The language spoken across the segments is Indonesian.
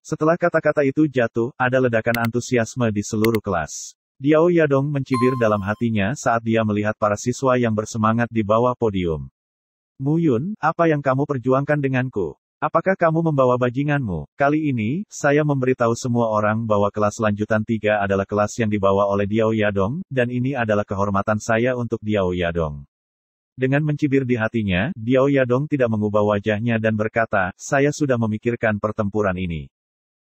Setelah kata-kata itu jatuh, ada ledakan antusiasme di seluruh kelas. Diao Yadong mencibir dalam hatinya saat dia melihat para siswa yang bersemangat di bawah podium. Mu Yun, apa yang kamu perjuangkan denganku? Apakah kamu membawa bajinganmu? Kali ini, saya memberitahu semua orang bahwa kelas lanjutan 3 adalah kelas yang dibawa oleh Diao Yadong, dan ini adalah kehormatan saya untuk Diao Yadong. Dengan mencibir di hatinya, Diao Yadong tidak mengubah wajahnya dan berkata, saya sudah memikirkan pertempuran ini.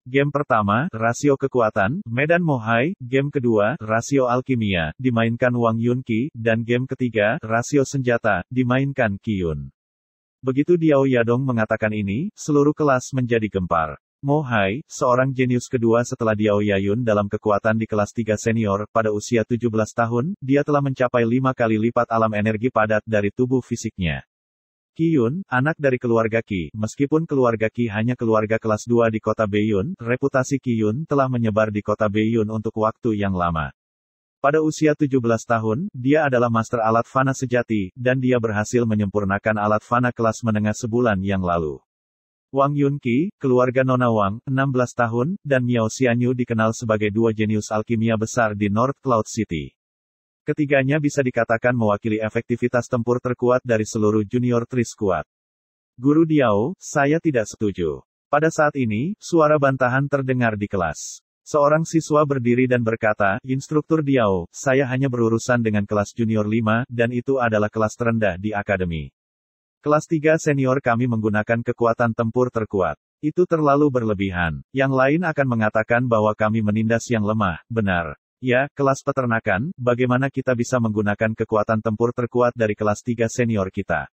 Game pertama, rasio kekuatan, medan Mohai. Game kedua, rasio alkimia, dimainkan Wang Yunqi, dan game ketiga, rasio senjata, dimainkan Qiyun. Begitu Diao Yadong mengatakan ini, seluruh kelas menjadi gempar. Mohai, seorang jenius kedua setelah Diao Yayun dalam kekuatan di kelas 3 senior, pada usia 17 tahun, dia telah mencapai 5 kali lipat alam energi padat dari tubuh fisiknya. Qiyun, anak dari keluarga Qi. Meskipun keluarga Qi hanya keluarga kelas 2 di kota Beiyun, reputasi Qiyun telah menyebar di kota Beiyun untuk waktu yang lama. Pada usia 17 tahun, dia adalah master alat fana sejati, dan dia berhasil menyempurnakan alat fana kelas menengah sebulan yang lalu. Wang Yunqi, keluarga Nona Wang, 16 tahun, dan Miao Xianyu dikenal sebagai dua jenius alkimia besar di North Cloud City. Ketiganya bisa dikatakan mewakili efektivitas tempur terkuat dari seluruh junior Tri Squad. Guru Diao, saya tidak setuju. Pada saat ini, suara bantahan terdengar di kelas. Seorang siswa berdiri dan berkata, Instruktur Diao, saya hanya berurusan dengan kelas junior 5, dan itu adalah kelas terendah di akademi. Kelas 3 senior kami menggunakan kekuatan tempur terkuat. Itu terlalu berlebihan. Yang lain akan mengatakan bahwa kami menindas yang lemah, benar. Ya, kelas peternakan, bagaimana kita bisa menggunakan kekuatan tempur terkuat dari kelas 3 senior kita?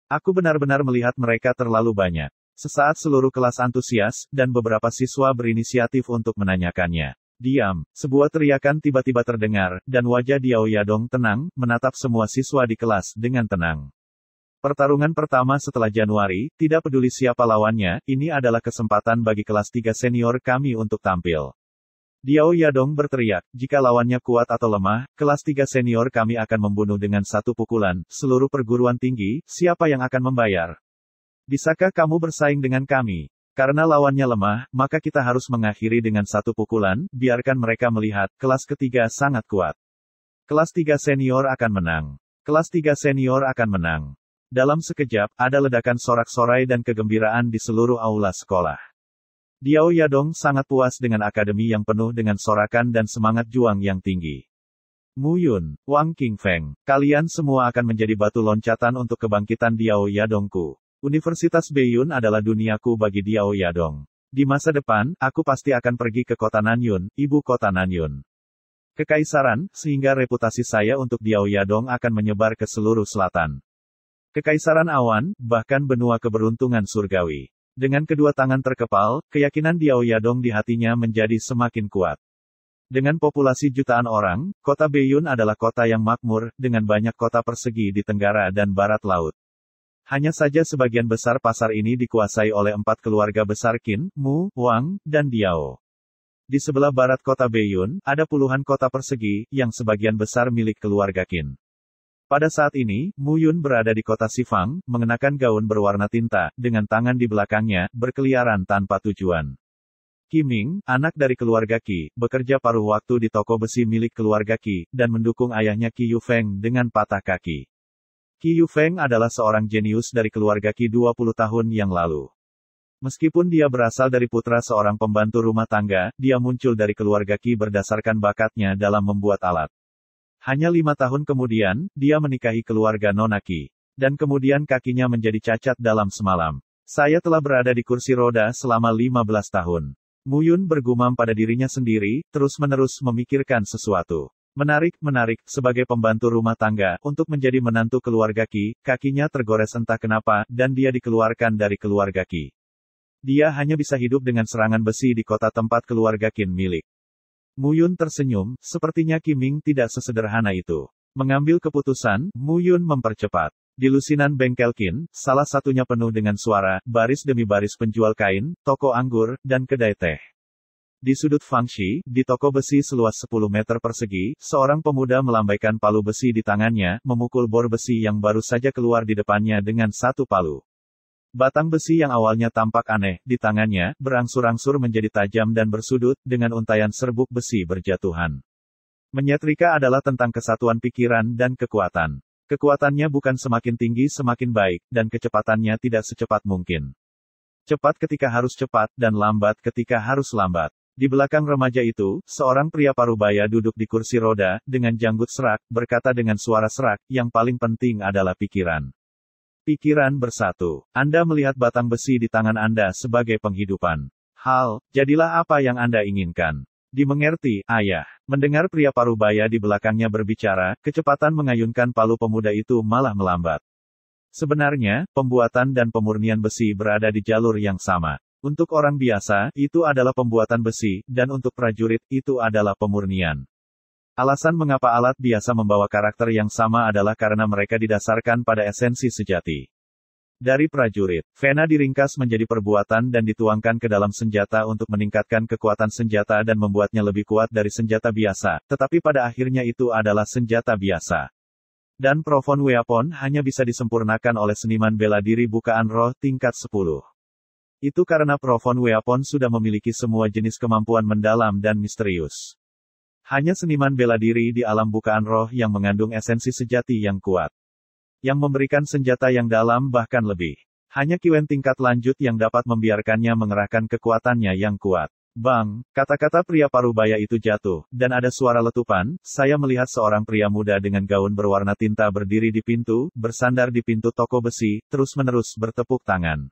Aku benar-benar melihat mereka terlalu banyak. Sesaat seluruh kelas antusias, dan beberapa siswa berinisiatif untuk menanyakannya. Diam, sebuah teriakan tiba-tiba terdengar, dan wajah Diao Yadong tenang, menatap semua siswa di kelas dengan tenang. Pertarungan pertama setelah Januari, tidak peduli siapa lawannya, ini adalah kesempatan bagi kelas 3 senior kami untuk tampil. Diao Yadong berteriak, jika lawannya kuat atau lemah, kelas 3 senior kami akan membunuh dengan satu pukulan, seluruh perguruan tinggi, siapa yang akan membayar? Bisakah kamu bersaing dengan kami? Karena lawannya lemah, maka kita harus mengakhiri dengan satu pukulan, biarkan mereka melihat, kelas ketiga sangat kuat. Kelas 3 senior akan menang. Kelas 3 senior akan menang. Dalam sekejap, ada ledakan sorak-sorai dan kegembiraan di seluruh aula sekolah. Diao Yadong sangat puas dengan akademi yang penuh dengan sorakan dan semangat juang yang tinggi. Mu Yun, Wang Qingfeng, kalian semua akan menjadi batu loncatan untuk kebangkitan Diao Yadongku. Universitas Beiyun adalah duniaku bagi Diao Yadong. Di masa depan, aku pasti akan pergi ke kota Nanyun, ibu kota Nanyun. Kekaisaran, sehingga reputasi saya untuk Diao Yadong akan menyebar ke seluruh selatan. Kekaisaran awan, bahkan benua keberuntungan surgawi. Dengan kedua tangan terkepal, keyakinan Diao Yadong di hatinya menjadi semakin kuat. Dengan populasi jutaan orang, kota Beiyun adalah kota yang makmur, dengan banyak kota persegi di tenggara dan barat laut. Hanya saja sebagian besar pasar ini dikuasai oleh 4 keluarga besar Qin, Mu, Wang, dan Diao. Di sebelah barat kota Beiyun, ada puluhan kota persegi, yang sebagian besar milik keluarga Qin. Pada saat ini, Mu Yun berada di kota Xifang, mengenakan gaun berwarna tinta, dengan tangan di belakangnya, berkeliaran tanpa tujuan. Qi Ming, anak dari keluarga Qi, bekerja paruh waktu di toko besi milik keluarga Qi, dan mendukung ayahnya Qi Yufeng dengan patah kaki. Qi Yufeng adalah seorang jenius dari keluarga Qi 20 tahun yang lalu. Meskipun dia berasal dari putra seorang pembantu rumah tangga, dia muncul dari keluarga Qi berdasarkan bakatnya dalam membuat alat. Hanya 5 tahun kemudian, dia menikahi keluarga Nona Qi. Dan kemudian kakinya menjadi cacat dalam semalam. Saya telah berada di kursi roda selama 15 tahun. Mu Yun bergumam pada dirinya sendiri, terus-menerus memikirkan sesuatu. Menarik, sebagai pembantu rumah tangga, untuk menjadi menantu keluarga Qi, kakinya tergores entah kenapa, dan dia dikeluarkan dari keluarga Qi. Dia hanya bisa hidup dengan serangan besi di kota tempat keluarga Qin milik. Mu Yun tersenyum, sepertinya Qi Ming tidak sesederhana itu. Mengambil keputusan, Mu Yun mempercepat. Di lusinan bengkel Qin, salah satunya penuh dengan suara, baris demi baris penjual kain, toko anggur, dan kedai teh. Di sudut Fangxi, di toko besi seluas 10 meter persegi, seorang pemuda melambaikan palu besi di tangannya, memukul bor besi yang baru saja keluar di depannya dengan satu palu. Batang besi yang awalnya tampak aneh di tangannya, berangsur-angsur menjadi tajam dan bersudut, dengan untaian serbuk besi berjatuhan. Menyetrika adalah tentang kesatuan pikiran dan kekuatan. Kekuatannya bukan semakin tinggi semakin baik, dan kecepatannya tidak secepat mungkin. Cepat ketika harus cepat, dan lambat ketika harus lambat. Di belakang remaja itu, seorang pria parubaya duduk di kursi roda, dengan janggut serak, berkata dengan suara serak, yang paling penting adalah pikiran. Pikiran bersatu. Anda melihat batang besi di tangan Anda sebagai penghidupan. Jadilah apa yang Anda inginkan. Dimengerti, ayah. Mendengar pria parubaya di belakangnya berbicara, kecepatan mengayunkan palu pemuda itu malah melambat. Sebenarnya, pembuatan dan pemurnian besi berada di jalur yang sama. Untuk orang biasa, itu adalah pembuatan besi, dan untuk prajurit, itu adalah pemurnian. Alasan mengapa alat biasa membawa karakter yang sama adalah karena mereka didasarkan pada esensi sejati. Dari prajurit, vena diringkas menjadi perbuatan dan dituangkan ke dalam senjata untuk meningkatkan kekuatan senjata dan membuatnya lebih kuat dari senjata biasa, tetapi pada akhirnya itu adalah senjata biasa. Dan Profon Weapon hanya bisa disempurnakan oleh seniman bela diri bukaan roh tingkat 10. Itu karena Profon Weapon sudah memiliki semua jenis kemampuan mendalam dan misterius. Hanya seniman bela diri di alam bukaan roh yang mengandung esensi sejati yang kuat. Yang memberikan senjata yang dalam bahkan lebih. Hanya Kiwen tingkat lanjut yang dapat membiarkannya mengerahkan kekuatannya yang kuat. Bang, kata-kata pria parubaya itu jatuh, dan ada suara letupan. Saya melihat seorang pria muda dengan gaun berwarna tinta berdiri di pintu, bersandar di pintu toko besi, terus-menerus bertepuk tangan.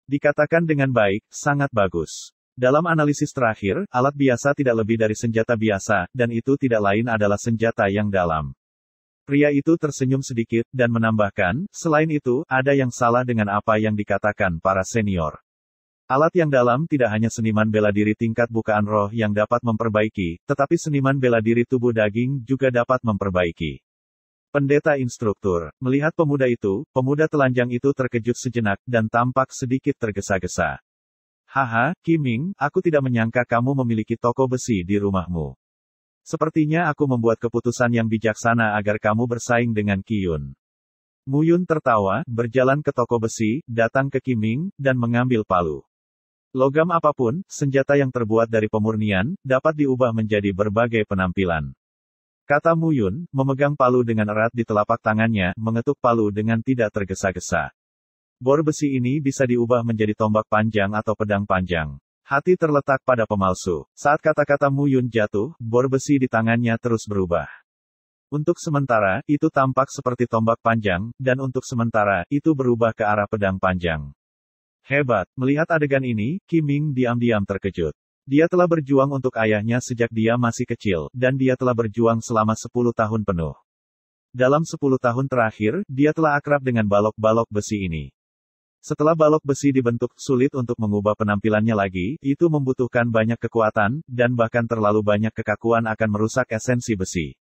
Dikatakan dengan baik, sangat bagus. Dalam analisis terakhir, alat biasa tidak lebih dari senjata biasa, dan itu tidak lain adalah senjata yang dalam. Pria itu tersenyum sedikit, dan menambahkan, selain itu, ada yang salah dengan apa yang dikatakan para senior. Alat yang dalam tidak hanya seniman bela diri tingkat bukaan roh yang dapat memperbaiki, tetapi seniman bela diri tubuh daging juga dapat memperbaiki. Pendeta instruktur, melihat pemuda itu, pemuda telanjang itu terkejut sejenak, dan tampak sedikit tergesa-gesa. Haha, Kiming, aku tidak menyangka kamu memiliki toko besi di rumahmu. Sepertinya aku membuat keputusan yang bijaksana agar kamu bersaing dengan Qiyun. Muyun tertawa, berjalan ke toko besi, datang ke Kiming, dan mengambil palu. Logam apapun, senjata yang terbuat dari pemurnian, dapat diubah menjadi berbagai penampilan. Kata Muyun, memegang palu dengan erat di telapak tangannya, mengetuk palu dengan tidak tergesa-gesa. Bor besi ini bisa diubah menjadi tombak panjang atau pedang panjang. Hati terletak pada pemalsu. Saat kata-kata Muyun jatuh, bor besi di tangannya terus berubah. Untuk sementara, itu tampak seperti tombak panjang, dan untuk sementara, itu berubah ke arah pedang panjang. Hebat, melihat adegan ini, Kiming diam-diam terkejut. Dia telah berjuang untuk ayahnya sejak dia masih kecil, dan dia telah berjuang selama 10 tahun penuh. Dalam 10 tahun terakhir, dia telah akrab dengan balok-balok besi ini. Setelah balok besi dibentuk, sulit untuk mengubah penampilannya lagi, itu membutuhkan banyak kekuatan, dan bahkan terlalu banyak kekakuan akan merusak esensi besi.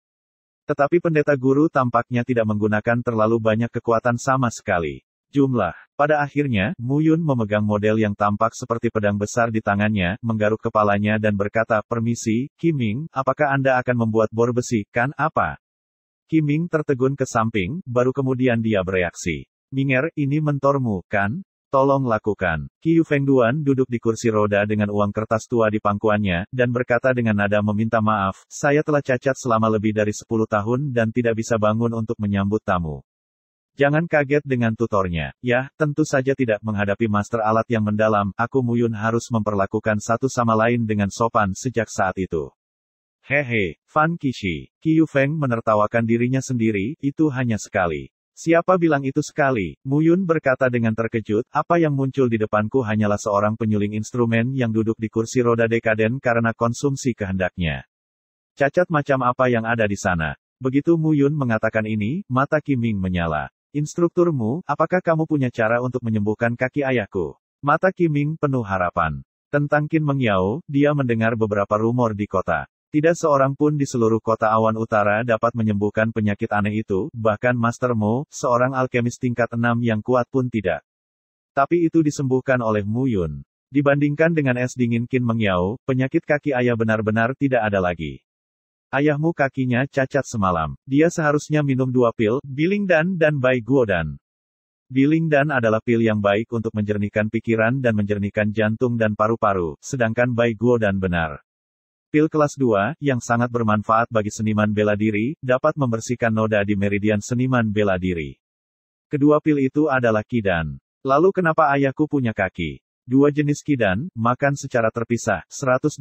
Tetapi pendeta guru tampaknya tidak menggunakan terlalu banyak kekuatan sama sekali. Pada akhirnya, Muyun memegang model yang tampak seperti pedang besar di tangannya, menggaruk kepalanya dan berkata, permisi, Kiming, apakah Anda akan membuat bor besi, kan, apa? Kiming tertegun ke samping, baru kemudian dia bereaksi. Minger, ini mentormu, kan? Tolong lakukan. Qiu Fengduan duduk di kursi roda dengan uang kertas tua di pangkuannya, dan berkata dengan nada meminta maaf, saya telah cacat selama lebih dari 10 tahun dan tidak bisa bangun untuk menyambut tamu. Jangan kaget dengan tutornya. Ya, tentu saja tidak menghadapi master alat yang mendalam, aku Muyun harus memperlakukan satu sama lain dengan sopan sejak saat itu. Hehe, Fan Qishi. Qiu Feng menertawakan dirinya sendiri, itu hanya sekali. Siapa bilang itu sekali? Muyun berkata dengan terkejut, apa yang muncul di depanku hanyalah seorang penyuling instrumen yang duduk di kursi roda dekaden karena konsumsi kehendaknya. Cacat macam apa yang ada di sana? Begitu Muyun mengatakan ini, mata Kiming menyala. Instrukturmu, apakah kamu punya cara untuk menyembuhkan kaki ayahku? Mata Kiming penuh harapan. Tentang Qin Mengyao, dia mendengar beberapa rumor di kota. Tidak seorang pun di seluruh kota awan utara dapat menyembuhkan penyakit aneh itu, bahkan Master Mo, seorang alkemis tingkat 6 yang kuat pun tidak. Tapi itu disembuhkan oleh Muyun. Dibandingkan dengan es dingin Qin Mengyao, penyakit kaki ayah benar-benar tidak ada lagi. Ayahmu kakinya cacat semalam. Dia seharusnya minum 2 pil, Bilingdan dan Bai Guodan. Bilingdan adalah pil yang baik untuk menjernihkan pikiran dan menjernihkan jantung dan paru-paru, sedangkan Baiguo dan benar. Pil kelas 2, yang sangat bermanfaat bagi seniman bela diri, dapat membersihkan noda di meridian seniman bela diri. Kedua pil itu adalah Qidan. Lalu kenapa ayahku punya kaki? Dua jenis Qidan, makan secara terpisah, 180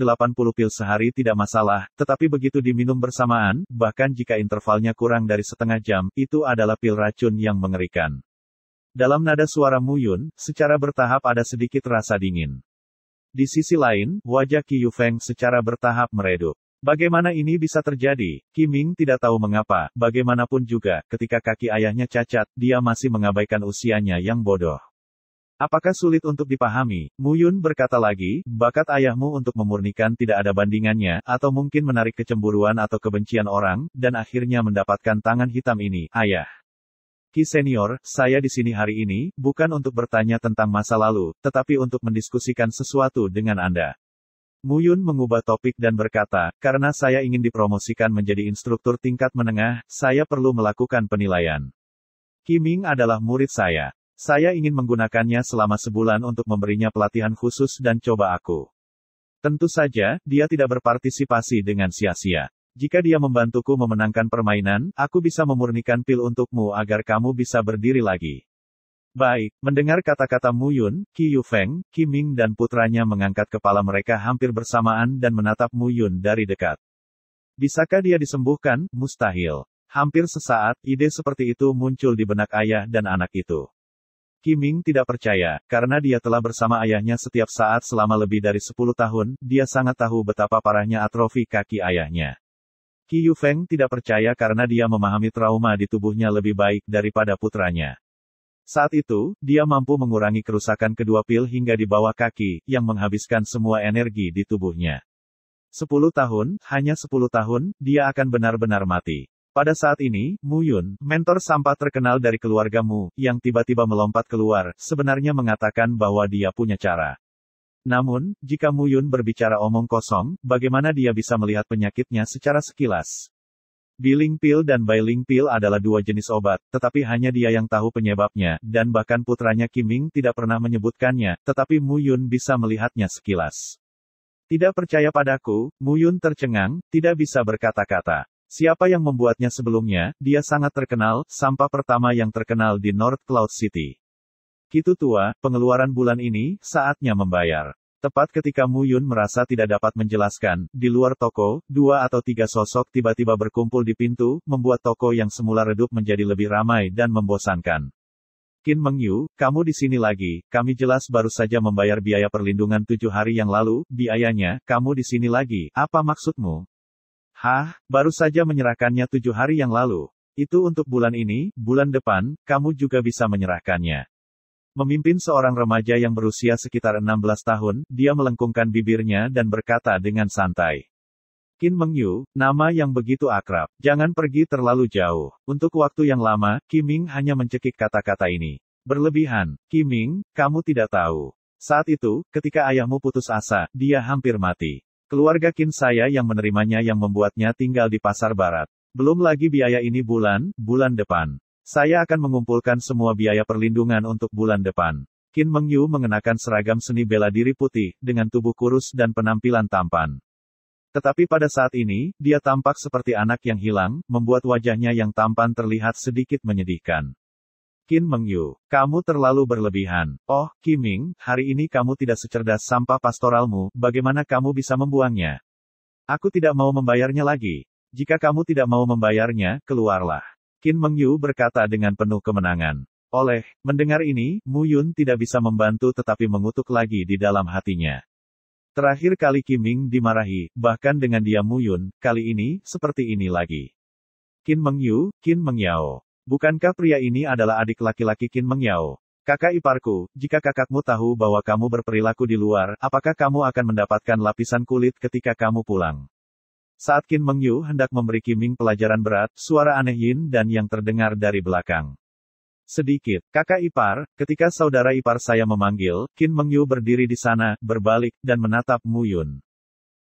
pil sehari tidak masalah, tetapi begitu diminum bersamaan, bahkan jika intervalnya kurang dari setengah jam, itu adalah pil racun yang mengerikan. Dalam nada suara Muyun, secara bertahap ada sedikit rasa dingin. Di sisi lain, wajah Qi Yufeng secara bertahap meredup. Bagaimana ini bisa terjadi? Qi Ming tidak tahu mengapa, bagaimanapun juga, ketika kaki ayahnya cacat, dia masih mengabaikan usianya yang bodoh. Apakah sulit untuk dipahami? Muyun berkata lagi, bakat ayahmu untuk memurnikan tidak ada bandingannya, atau mungkin menarik kecemburuan atau kebencian orang, dan akhirnya mendapatkan tangan hitam ini, ayah. Qi Senior, saya di sini hari ini, bukan untuk bertanya tentang masa lalu, tetapi untuk mendiskusikan sesuatu dengan Anda. Muyun mengubah topik dan berkata, karena saya ingin dipromosikan menjadi instruktur tingkat menengah, saya perlu melakukan penilaian. Qi Ming adalah murid saya. Saya ingin menggunakannya selama sebulan untuk memberinya pelatihan khusus dan coba aku. Tentu saja, dia tidak berpartisipasi dengan sia-sia. Jika dia membantuku memenangkan permainan, aku bisa memurnikan pil untukmu agar kamu bisa berdiri lagi. Baik, mendengar kata-kata Muyun, Qi Yufeng, Qi Ming dan putranya mengangkat kepala mereka hampir bersamaan dan menatap Muyun dari dekat. Bisakah dia disembuhkan? Mustahil. Hampir sesaat, ide seperti itu muncul di benak ayah dan anak itu. Qi Ming tidak percaya, karena dia telah bersama ayahnya setiap saat selama lebih dari 10 tahun, dia sangat tahu betapa parahnya atrofi kaki ayahnya. Qi Yufeng tidak percaya karena dia memahami trauma di tubuhnya lebih baik daripada putranya. Saat itu, dia mampu mengurangi kerusakan kedua pil hingga di bawah kaki, yang menghabiskan semua energi di tubuhnya. 10 tahun, hanya 10 tahun, dia akan benar-benar mati. Pada saat ini, Muyun, mentor sampah terkenal dari keluargamu, yang tiba-tiba melompat keluar, sebenarnya mengatakan bahwa dia punya cara. Namun, jika Muyun berbicara omong kosong, bagaimana dia bisa melihat penyakitnya secara sekilas? Biling pil dan Bailing pil adalah dua jenis obat, tetapi hanya dia yang tahu penyebabnya, dan bahkan putranya Qi Ming tidak pernah menyebutkannya, tetapi Muyun bisa melihatnya sekilas. Tidak percaya padaku, Muyun tercengang, tidak bisa berkata-kata. Siapa yang membuatnya sebelumnya? Dia sangat terkenal, sampah pertama yang terkenal di North Cloud City. Kitu tua, pengeluaran bulan ini, saatnya membayar. Tepat ketika Muyun merasa tidak dapat menjelaskan, di luar toko, 2 atau 3 sosok tiba-tiba berkumpul di pintu, membuat toko yang semula redup menjadi lebih ramai dan membosankan. Qin Mengyu, kamu di sini lagi, kami jelas baru saja membayar biaya perlindungan 7 hari yang lalu, biayanya, kamu di sini lagi, apa maksudmu? Hah, baru saja menyerahkannya 7 hari yang lalu. Itu untuk bulan ini, bulan depan, kamu juga bisa menyerahkannya. Memimpin seorang remaja yang berusia sekitar 16 tahun, dia melengkungkan bibirnya dan berkata dengan santai. Qin Mengyu, nama yang begitu akrab, jangan pergi terlalu jauh. Untuk waktu yang lama, Qi Ming hanya mencekik kata-kata ini. Berlebihan, Qi Ming, kamu tidak tahu. Saat itu, ketika ayahmu putus asa, dia hampir mati. Keluarga Qin saya yang menerimanya yang membuatnya tinggal di pasar barat. Belum lagi biaya ini bulan depan. Saya akan mengumpulkan semua biaya perlindungan untuk bulan depan. Qin Mengyu mengenakan seragam seni bela diri putih, dengan tubuh kurus dan penampilan tampan. Tetapi pada saat ini, dia tampak seperti anak yang hilang, membuat wajahnya yang tampan terlihat sedikit menyedihkan. Qin Mengyu, kamu terlalu berlebihan. Oh, Qi Ming, hari ini kamu tidak secerdas sampah pastoralmu, bagaimana kamu bisa membuangnya? Aku tidak mau membayarnya lagi. Jika kamu tidak mau membayarnya, keluarlah. Qin Mengyu berkata dengan penuh kemenangan. Mendengar ini, Muyun tidak bisa membantu tetapi mengutuk lagi di dalam hatinya. Terakhir kali Qi Ming dimarahi, bahkan dengan dia Muyun, kali ini, seperti ini lagi. Qin Mengyu, Qin Mengyao. Bukankah pria ini adalah adik laki-laki Qin Mengyao? Kakak iparku, jika kakakmu tahu bahwa kamu berperilaku di luar, apakah kamu akan mendapatkan lapisan kulit ketika kamu pulang? Saat Qin Mengyu hendak memberi Qi Ming pelajaran berat, suara aneh Yin dan yang terdengar dari belakang. Sedikit, kakak ipar, ketika saudara ipar saya memanggil, Qin Mengyu berdiri di sana, berbalik, dan menatap Muyun.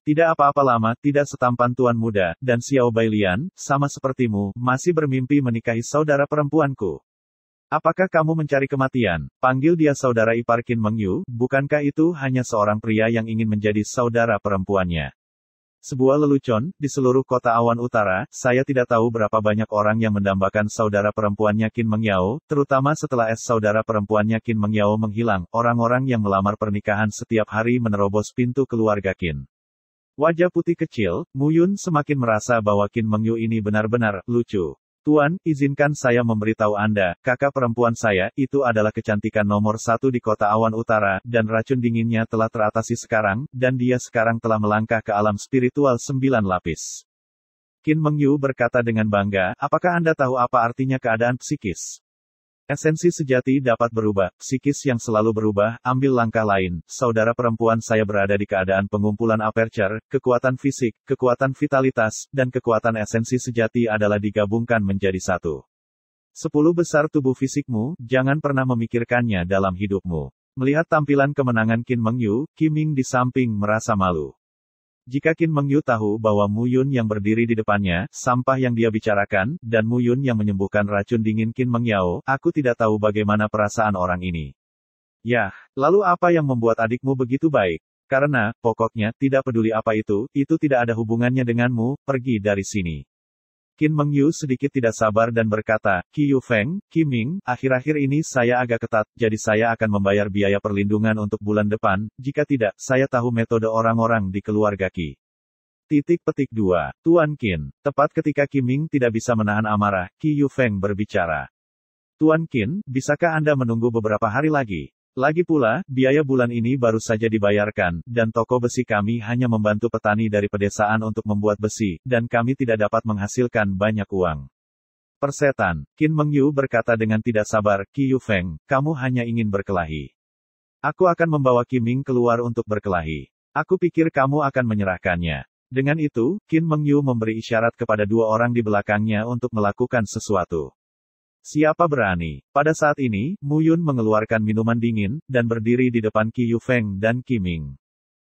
Tidak apa-apa lama, tidak setampan tuan muda, dan Xiao Bailian, sama sepertimu, masih bermimpi menikahi saudara perempuanku. Apakah kamu mencari kematian? Panggil dia saudara ipar Qin Mengyu, bukankah itu hanya seorang pria yang ingin menjadi saudara perempuannya? Sebuah lelucon, di seluruh kota Awan Utara, saya tidak tahu berapa banyak orang yang mendambakan saudara perempuannya Qin Mengyao, terutama setelah saudara perempuannya Qin Mengyao menghilang, orang-orang yang melamar pernikahan setiap hari menerobos pintu keluarga Qin. Wajah putih kecil, Mu Yun semakin merasa bahwa Qin Mengyu ini benar-benar lucu. Tuan, izinkan saya memberitahu Anda, kakak perempuan saya, itu adalah kecantikan nomor satu di kota Awan Utara, dan racun dinginnya telah teratasi sekarang, dan dia sekarang telah melangkah ke alam spiritual 9 lapis. Qin Mengyu berkata dengan bangga, apakah Anda tahu apa artinya keadaan psikis? Esensi sejati dapat berubah, psikis yang selalu berubah, ambil langkah lain, saudara perempuan saya berada di keadaan pengumpulan aperture, kekuatan fisik, kekuatan vitalitas, dan kekuatan esensi sejati adalah digabungkan menjadi satu. 10 besar tubuh fisikmu, jangan pernah memikirkannya dalam hidupmu. Melihat tampilan kemenangan Qin Mengyu, Qi Ming di samping merasa malu. Jika Qin Mengyu tahu bahwa Mu Yun yang berdiri di depannya, sampah yang dia bicarakan, dan Mu Yun yang menyembuhkan racun dingin Qin Mengyao, aku tidak tahu bagaimana perasaan orang ini. Yah, lalu apa yang membuat adikmu begitu baik? Karena, pokoknya, tidak peduli apa itu tidak ada hubungannya denganmu, pergi dari sini. Qin Mengyu sedikit tidak sabar dan berkata, Qi Yufeng, Qi Ming, akhir-akhir ini saya agak ketat, jadi saya akan membayar biaya perlindungan untuk bulan depan, jika tidak, saya tahu metode orang-orang di keluarga Qi. Titik petik 2. Tuan Qin. Tepat ketika Qi Ming tidak bisa menahan amarah, Qi Yufeng berbicara. Tuan Qin, bisakah Anda menunggu beberapa hari lagi? Lagi pula, biaya bulan ini baru saja dibayarkan, dan toko besi kami hanya membantu petani dari pedesaan untuk membuat besi, dan kami tidak dapat menghasilkan banyak uang. Persetan, Qin Mengyu berkata dengan tidak sabar, Qi Yufeng, kamu hanya ingin berkelahi. Aku akan membawa Qi Ming keluar untuk berkelahi. Aku pikir kamu akan menyerahkannya. Dengan itu, Qin Mengyu memberi isyarat kepada 2 orang di belakangnya untuk melakukan sesuatu. Siapa berani? Pada saat ini, Mu Yun mengeluarkan minuman dingin, dan berdiri di depan Qi Yufeng dan Qi Ming.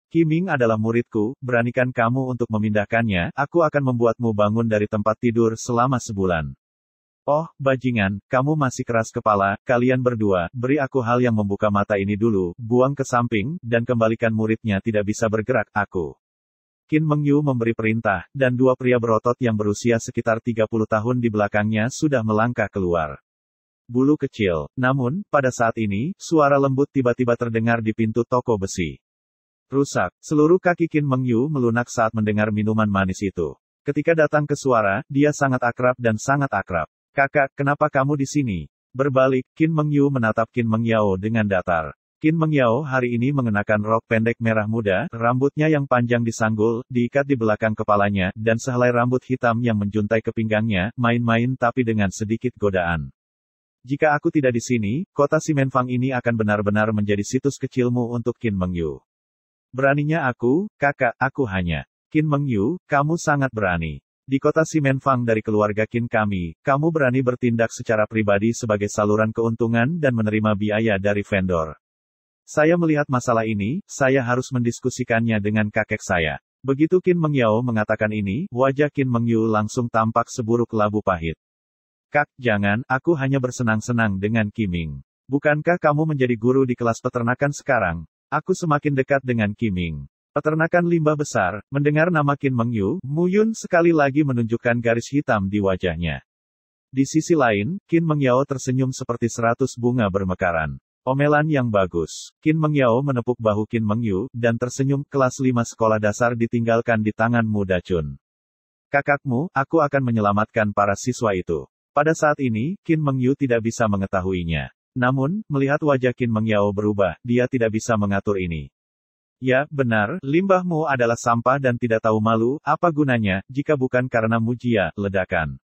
Qi Ming adalah muridku, beranikan kamu untuk memindahkannya, aku akan membuatmu bangun dari tempat tidur selama sebulan. Oh, bajingan, kamu masih keras kepala, kalian berdua, beri aku hal yang membuka mata ini dulu, buang ke samping, dan kembalikan muridnya tidak bisa bergerak, aku. Qin Mengyu memberi perintah, dan 2 pria berotot yang berusia sekitar 30 tahun di belakangnya sudah melangkah keluar. Bulu kecil. Namun, pada saat ini, suara lembut tiba-tiba terdengar di pintu toko besi. Rusak. Seluruh kaki Qin Mengyu melunak saat mendengar minuman manis itu. Ketika datang ke suara, dia sangat akrab dan sangat akrab. Kakak, kenapa kamu di sini? Berbalik, Qin Mengyu menatap Qin Mengyao dengan datar. Qin Mengyao hari ini mengenakan rok pendek merah muda, rambutnya yang panjang disanggul, diikat di belakang kepalanya, dan sehelai rambut hitam yang menjuntai ke pinggangnya, main-main tapi dengan sedikit godaan. Jika aku tidak di sini, kota Simenfang ini akan benar-benar menjadi situs kecilmu untuk Qin Mengyu. Beraninya aku, kakak, aku hanya. Qin Mengyu, kamu sangat berani. Di kota Simenfang dari keluarga Qin kami, kamu berani bertindak secara pribadi sebagai saluran keuntungan dan menerima biaya dari vendor. Saya melihat masalah ini, saya harus mendiskusikannya dengan kakek saya. Begitu Qin Mengyao mengatakan ini, wajah Qin Mengyu langsung tampak seburuk labu pahit. Kak, jangan, aku hanya bersenang-senang dengan Qi Ming. Bukankah kamu menjadi guru di kelas peternakan sekarang? Aku semakin dekat dengan Qi Ming. Peternakan limbah besar, mendengar nama Qin Mengyu, Mu Yun sekali lagi menunjukkan garis hitam di wajahnya. Di sisi lain, Qin Mengyao tersenyum seperti 100 bunga bermekaran. Omelan yang bagus. Qin Mengyao menepuk bahu Qin Mengyu, dan tersenyum, kelas 5 sekolah dasar ditinggalkan di tanganmu Dacun. Kakakmu, aku akan menyelamatkan para siswa itu. Pada saat ini, Qin Mengyu tidak bisa mengetahuinya. Namun, melihat wajah Qin Mengyao berubah, dia tidak bisa mengatur ini. Ya, benar, limbahmu adalah sampah dan tidak tahu malu, apa gunanya, jika bukan karena mujia, ledakan.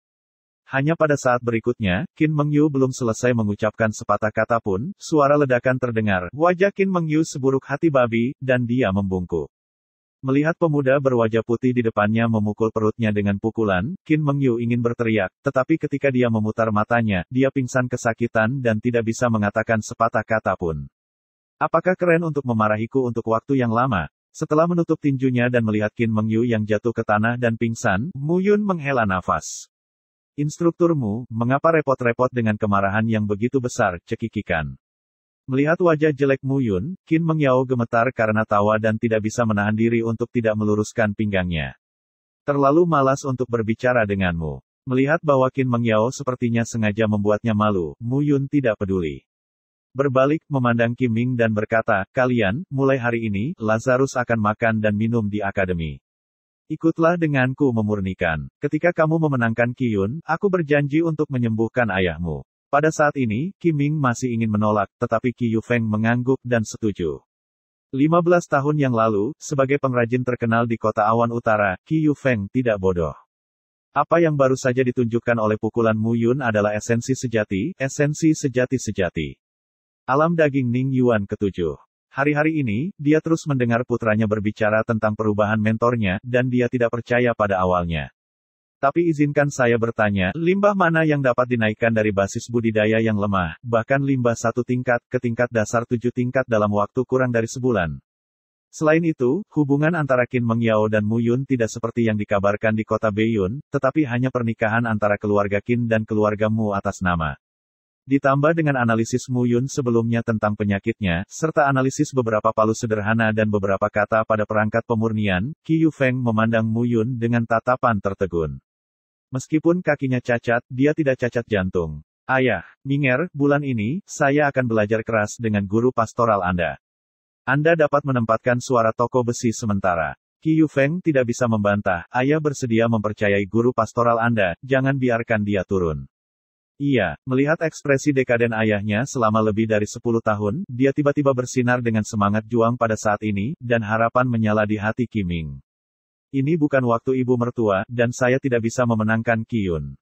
Hanya pada saat berikutnya, Qin Mengyu belum selesai mengucapkan sepatah kata pun, suara ledakan terdengar, wajah Qin Mengyu seburuk hati babi, dan dia membungkuk. Melihat pemuda berwajah putih di depannya memukul perutnya dengan pukulan, Qin Mengyu ingin berteriak, tetapi ketika dia memutar matanya, dia pingsan kesakitan dan tidak bisa mengatakan sepatah kata pun. Apakah keren untuk memarahiku untuk waktu yang lama? Setelah menutup tinjunya dan melihat Qin Mengyu yang jatuh ke tanah dan pingsan, Mu Yun menghela nafas. Instrukturmu, mengapa repot-repot dengan kemarahan yang begitu besar, cekikikan. Melihat wajah jelek Mu Yun, Qin Mengyao gemetar karena tawa dan tidak bisa menahan diri untuk tidak meluruskan pinggangnya. Terlalu malas untuk berbicara denganmu. Melihat bahwa Qin Mengyao sepertinya sengaja membuatnya malu, Mu Yun tidak peduli. Berbalik, memandang Qin Ming dan berkata, kalian, mulai hari ini, Lazarus akan makan dan minum di akademi. Ikutlah denganku memurnikan. Ketika kamu memenangkan Qiyun, aku berjanji untuk menyembuhkan ayahmu. Pada saat ini, Qin Ming masih ingin menolak, tetapi Qi Yufeng mengangguk dan setuju. 15 tahun yang lalu, sebagai pengrajin terkenal di kota Awan Utara, Qi Yufeng tidak bodoh. Apa yang baru saja ditunjukkan oleh pukulan Mu Yun adalah esensi sejati. Alam daging Ning Yuan ketujuh. Hari-hari ini, dia terus mendengar putranya berbicara tentang perubahan mentornya, dan dia tidak percaya pada awalnya. Tapi izinkan saya bertanya, limbah mana yang dapat dinaikkan dari basis budidaya yang lemah, bahkan limbah 1 tingkat, ke tingkat dasar 7 tingkat dalam waktu kurang dari sebulan? Selain itu, hubungan antara Qin Mengyao dan Mu Yun tidak seperti yang dikabarkan di kota Beiyun, tetapi hanya pernikahan antara keluarga Qin dan keluarga Mu atas nama. Ditambah dengan analisis Mu Yun sebelumnya tentang penyakitnya, serta analisis beberapa palu sederhana dan beberapa kata pada perangkat pemurnian, Qi Yufeng memandang Mu Yun dengan tatapan tertegun. Meskipun kakinya cacat, dia tidak cacat jantung. Ayah, Minger, bulan ini, saya akan belajar keras dengan guru pastoral Anda. Anda dapat menempatkan suara toko besi sementara. Qi Yufeng tidak bisa membantah, ayah bersedia mempercayai guru pastoral Anda, jangan biarkan dia turun. Iya, melihat ekspresi dekaden ayahnya selama lebih dari 10 tahun, dia tiba-tiba bersinar dengan semangat juang pada saat ini, dan harapan menyala di hati Qin Ming. Ini bukan waktu ibu mertua, dan saya tidak bisa memenangkan Qiyun.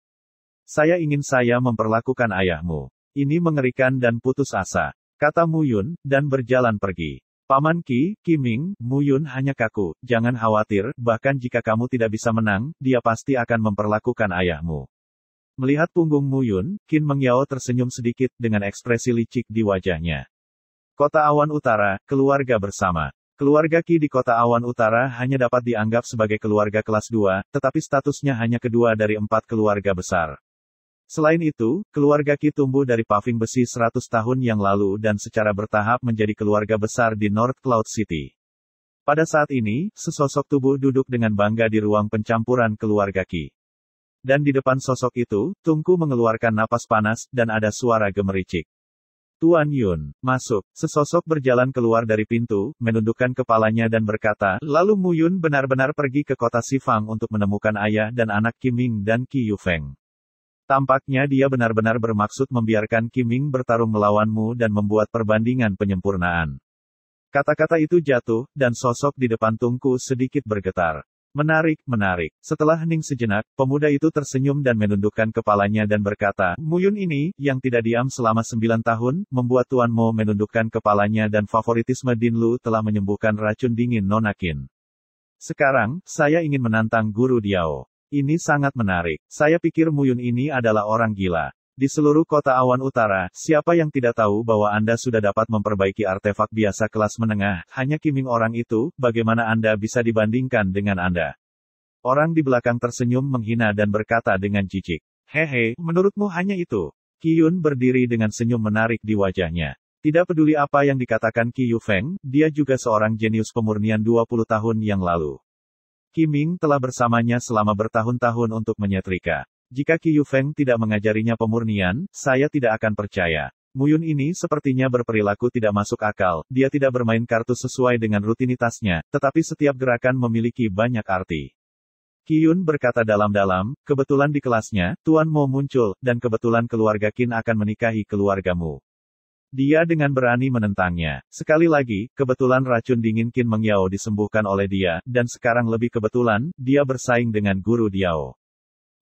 Saya ingin memperlakukan ayahmu. Ini mengerikan dan putus asa, kata Mu Yun, dan berjalan pergi. Paman Qin Ming, Mu Yun hanya kaku, jangan khawatir, bahkan jika kamu tidak bisa menang, dia pasti akan memperlakukan ayahmu. Melihat punggung Mu Yun, Qin Mengyao tersenyum sedikit dengan ekspresi licik di wajahnya. Kota Awan Utara, keluarga bersama. Keluarga Qi di kota Awan Utara hanya dapat dianggap sebagai keluarga kelas 2, tetapi statusnya hanya kedua dari 4 keluarga besar. Selain itu, keluarga Qi tumbuh dari paving besi 100 tahun yang lalu dan secara bertahap menjadi keluarga besar di North Cloud City. Pada saat ini, sesosok tubuh duduk dengan bangga di ruang pencampuran keluarga Qi. Dan di depan sosok itu, Tungku mengeluarkan napas panas, dan ada suara gemericik. Tuan Yun, masuk. Sesosok berjalan keluar dari pintu, menundukkan kepalanya dan berkata, lalu Mu Yun benar-benar pergi ke kota Sifang untuk menemukan ayah dan anak Qin Ming dan Qi Yufeng. Tampaknya dia benar-benar bermaksud membiarkan Qin Ming bertarung melawanmu dan membuat perbandingan penyempurnaan. Kata-kata itu jatuh, dan sosok di depan Tungku sedikit bergetar. Menarik. Setelah hening sejenak, pemuda itu tersenyum dan menundukkan kepalanya dan berkata, Mu Yun ini, yang tidak diam selama 9 tahun, membuat Tuan Mo menundukkan kepalanya dan favoritisme Din Lu telah menyembuhkan racun dingin Nona Qin. Sekarang, saya ingin menantang Guru Diao. Ini sangat menarik. Saya pikir Mu Yun ini adalah orang gila. Di seluruh kota Awan Utara, siapa yang tidak tahu bahwa Anda sudah dapat memperbaiki artefak biasa kelas menengah, hanya Qin Ming orang itu, bagaimana Anda bisa dibandingkan dengan Anda? Orang di belakang tersenyum menghina dan berkata dengan jijik. Hehe, menurutmu hanya itu? Qiyun berdiri dengan senyum menarik di wajahnya. Tidak peduli apa yang dikatakan Qi Yufeng, dia juga seorang jenius pemurnian 20 tahun yang lalu. Qin Ming telah bersamanya selama bertahun-tahun untuk menyetrika. Jika Qi Yufeng tidak mengajarinya pemurnian, saya tidak akan percaya. Mu Yun ini sepertinya berperilaku tidak masuk akal, dia tidak bermain kartu sesuai dengan rutinitasnya, tetapi setiap gerakan memiliki banyak arti. Qiyun berkata dalam-dalam, kebetulan di kelasnya, Tuan Mo muncul, dan kebetulan keluarga Qin akan menikahi keluargamu. Dia dengan berani menentangnya. Sekali lagi, kebetulan racun dingin Qin Mengyao disembuhkan oleh dia, dan sekarang lebih kebetulan, dia bersaing dengan Guru Diao.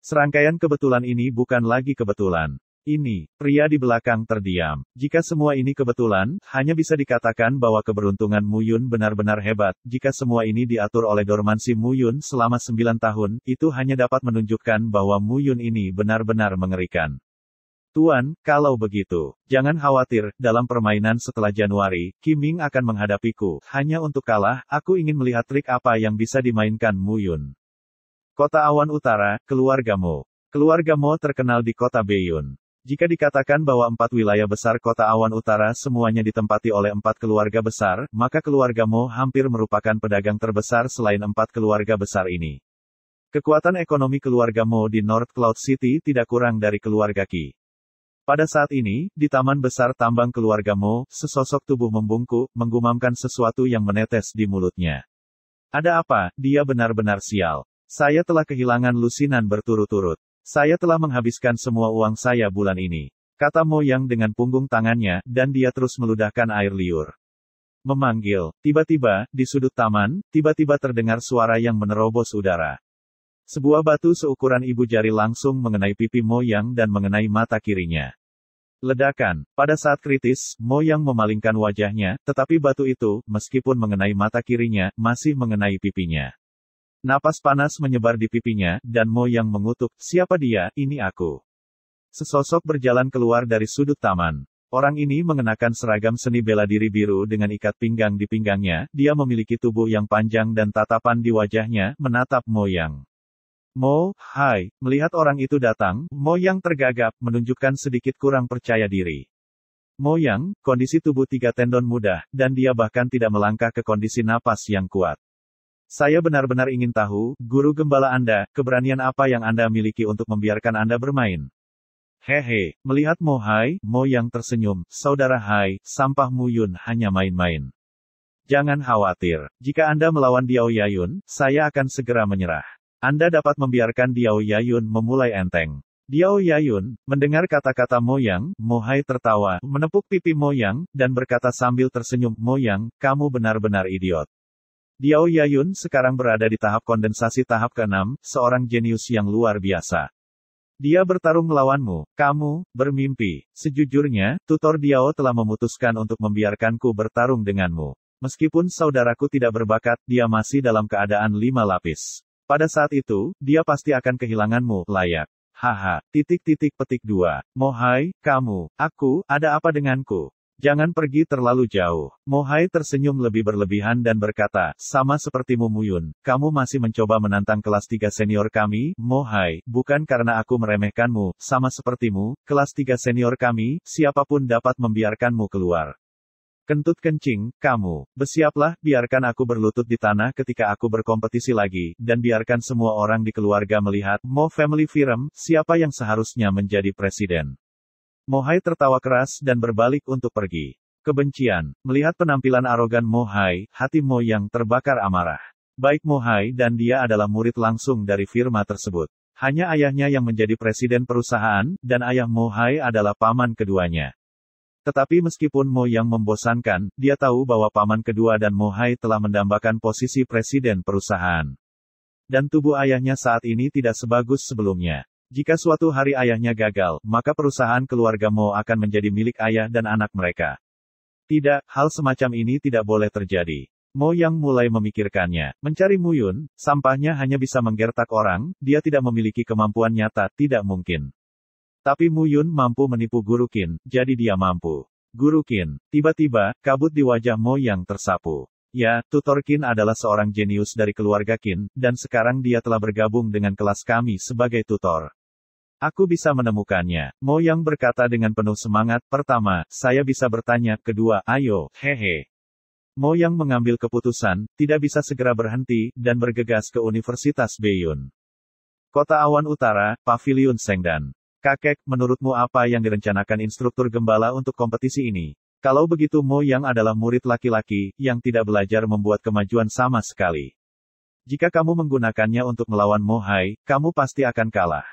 Serangkaian kebetulan ini bukan lagi kebetulan. Ini, pria di belakang terdiam. Jika semua ini kebetulan, hanya bisa dikatakan bahwa keberuntungan Mu Yun benar-benar hebat. Jika semua ini diatur oleh dormansi Mu Yun selama 9 tahun, itu hanya dapat menunjukkan bahwa Mu Yun ini benar-benar mengerikan. Tuan, kalau begitu, jangan khawatir, dalam permainan setelah Januari, Qin Ming akan menghadapiku. Hanya untuk kalah, aku ingin melihat trik apa yang bisa dimainkan Mu Yun. Kota Awan Utara, keluargamu. Keluarga Mo terkenal di kota Beiyun. Jika dikatakan bahwa 4 wilayah besar kota awan utara semuanya ditempati oleh 4 keluarga besar, maka keluarga Mo hampir merupakan pedagang terbesar selain 4 keluarga besar ini. Kekuatan ekonomi keluarga Mo di North Cloud City tidak kurang dari keluarga Qi. Pada saat ini, di taman besar tambang keluarga Mo, sesosok tubuh membungkuk, menggumamkan sesuatu yang menetes di mulutnya. Ada apa? Dia benar-benar sial. Saya telah kehilangan lusinan berturut-turut. Saya telah menghabiskan semua uang saya bulan ini, kata Mo Yang dengan punggung tangannya, dan dia terus meludahkan air liur. Memanggil. Tiba-tiba, di sudut taman, tiba-tiba terdengar suara yang menerobos udara. Sebuah batu seukuran ibu jari langsung mengenai pipi Mo Yang dan mengenai mata kirinya. Ledakan. Pada saat kritis, Mo Yang memalingkan wajahnya, tetapi batu itu, meskipun mengenai mata kirinya, masih mengenai pipinya. Napas panas menyebar di pipinya, dan Mo Yang mengutuk, siapa dia, ini aku. Sesosok berjalan keluar dari sudut taman. Orang ini mengenakan seragam seni bela diri biru dengan ikat pinggang di pinggangnya, dia memiliki tubuh yang panjang dan tatapan di wajahnya, menatap Mo Yang. Mo, hai, melihat orang itu datang, Mo Yang tergagap, menunjukkan sedikit kurang percaya diri. Mo Yang, kondisi tubuh 3 tendon mudah, dan dia bahkan tidak melangkah ke kondisi napas yang kuat. Saya benar-benar ingin tahu, guru gembala Anda, keberanian apa yang Anda miliki untuk membiarkan Anda bermain? Hehe, melihat Mo Hai, Mo Yang tersenyum, saudara Hai, sampah Muyun hanya main-main. Jangan khawatir, jika Anda melawan Diao Yayun, saya akan segera menyerah. Anda dapat membiarkan Diao Yayun memulai enteng. Diao Yayun, mendengar kata-kata Mo Yang, Mo Hai tertawa, menepuk pipi Mo Yang, dan berkata sambil tersenyum, Mo Yang, kamu benar-benar idiot. Diao Yayun sekarang berada di tahap kondensasi tahap ke-6, seorang jenius yang luar biasa. Dia bertarung melawanmu, kamu, bermimpi. Sejujurnya, tutor Diao telah memutuskan untuk membiarkanku bertarung denganmu. Meskipun saudaraku tidak berbakat, dia masih dalam keadaan 5 lapis. Pada saat itu, dia pasti akan kehilanganmu, layak. Haha, petik 2. Mo Hai, kamu, aku, ada apa denganku? Jangan pergi terlalu jauh. Mo Hai tersenyum lebih berlebihan dan berkata, sama sepertimu Muyun, kamu masih mencoba menantang kelas 3 senior kami, Mo Hai, bukan karena aku meremehkanmu, sama sepertimu, kelas 3 senior kami, siapapun dapat membiarkanmu keluar. Kentut kencing, kamu, bersiaplah, biarkan aku berlutut di tanah ketika aku berkompetisi lagi, dan biarkan semua orang di keluarga melihat, Mo Family Firm, siapa yang seharusnya menjadi presiden. Mo Hai tertawa keras dan berbalik untuk pergi. Kebencian. Melihat penampilan arogan Mo Hai, hati Mo Yang terbakar amarah. Baik Mo Hai dan dia adalah murid langsung dari firma tersebut. Hanya ayahnya yang menjadi presiden perusahaan, dan ayah Mo Hai adalah paman keduanya. Tetapi meskipun Mo Yang membosankan, dia tahu bahwa paman kedua dan Mo Hai telah mendambakan posisi presiden perusahaan. Dan tubuh ayahnya saat ini tidak sebagus sebelumnya. Jika suatu hari ayahnya gagal, maka perusahaan keluarga Mo akan menjadi milik ayah dan anak mereka. Tidak, hal semacam ini tidak boleh terjadi. Mo Yang mulai memikirkannya. Mencari Muyun, sampahnya hanya bisa menggertak orang, dia tidak memiliki kemampuan nyata, tidak mungkin. Tapi Muyun mampu menipu Guru Qin, jadi dia mampu. Guru Qin, tiba-tiba, kabut di wajah Mo Yang tersapu. Ya, tutor Qin adalah seorang jenius dari keluarga Qin, dan sekarang dia telah bergabung dengan kelas kami sebagai tutor. Aku bisa menemukannya. Mo Yang berkata dengan penuh semangat, pertama, saya bisa bertanya, kedua, ayo, hehe. Mo Yang mengambil keputusan, tidak bisa segera berhenti, dan bergegas ke Universitas Beiyun. Kota Awan Utara, Paviliun Sengdan. Kakek, menurutmu apa yang direncanakan instruktur gembala untuk kompetisi ini? Kalau begitu Mo Yang adalah murid laki-laki, yang tidak belajar membuat kemajuan sama sekali. Jika kamu menggunakannya untuk melawan Mo Hai, kamu pasti akan kalah.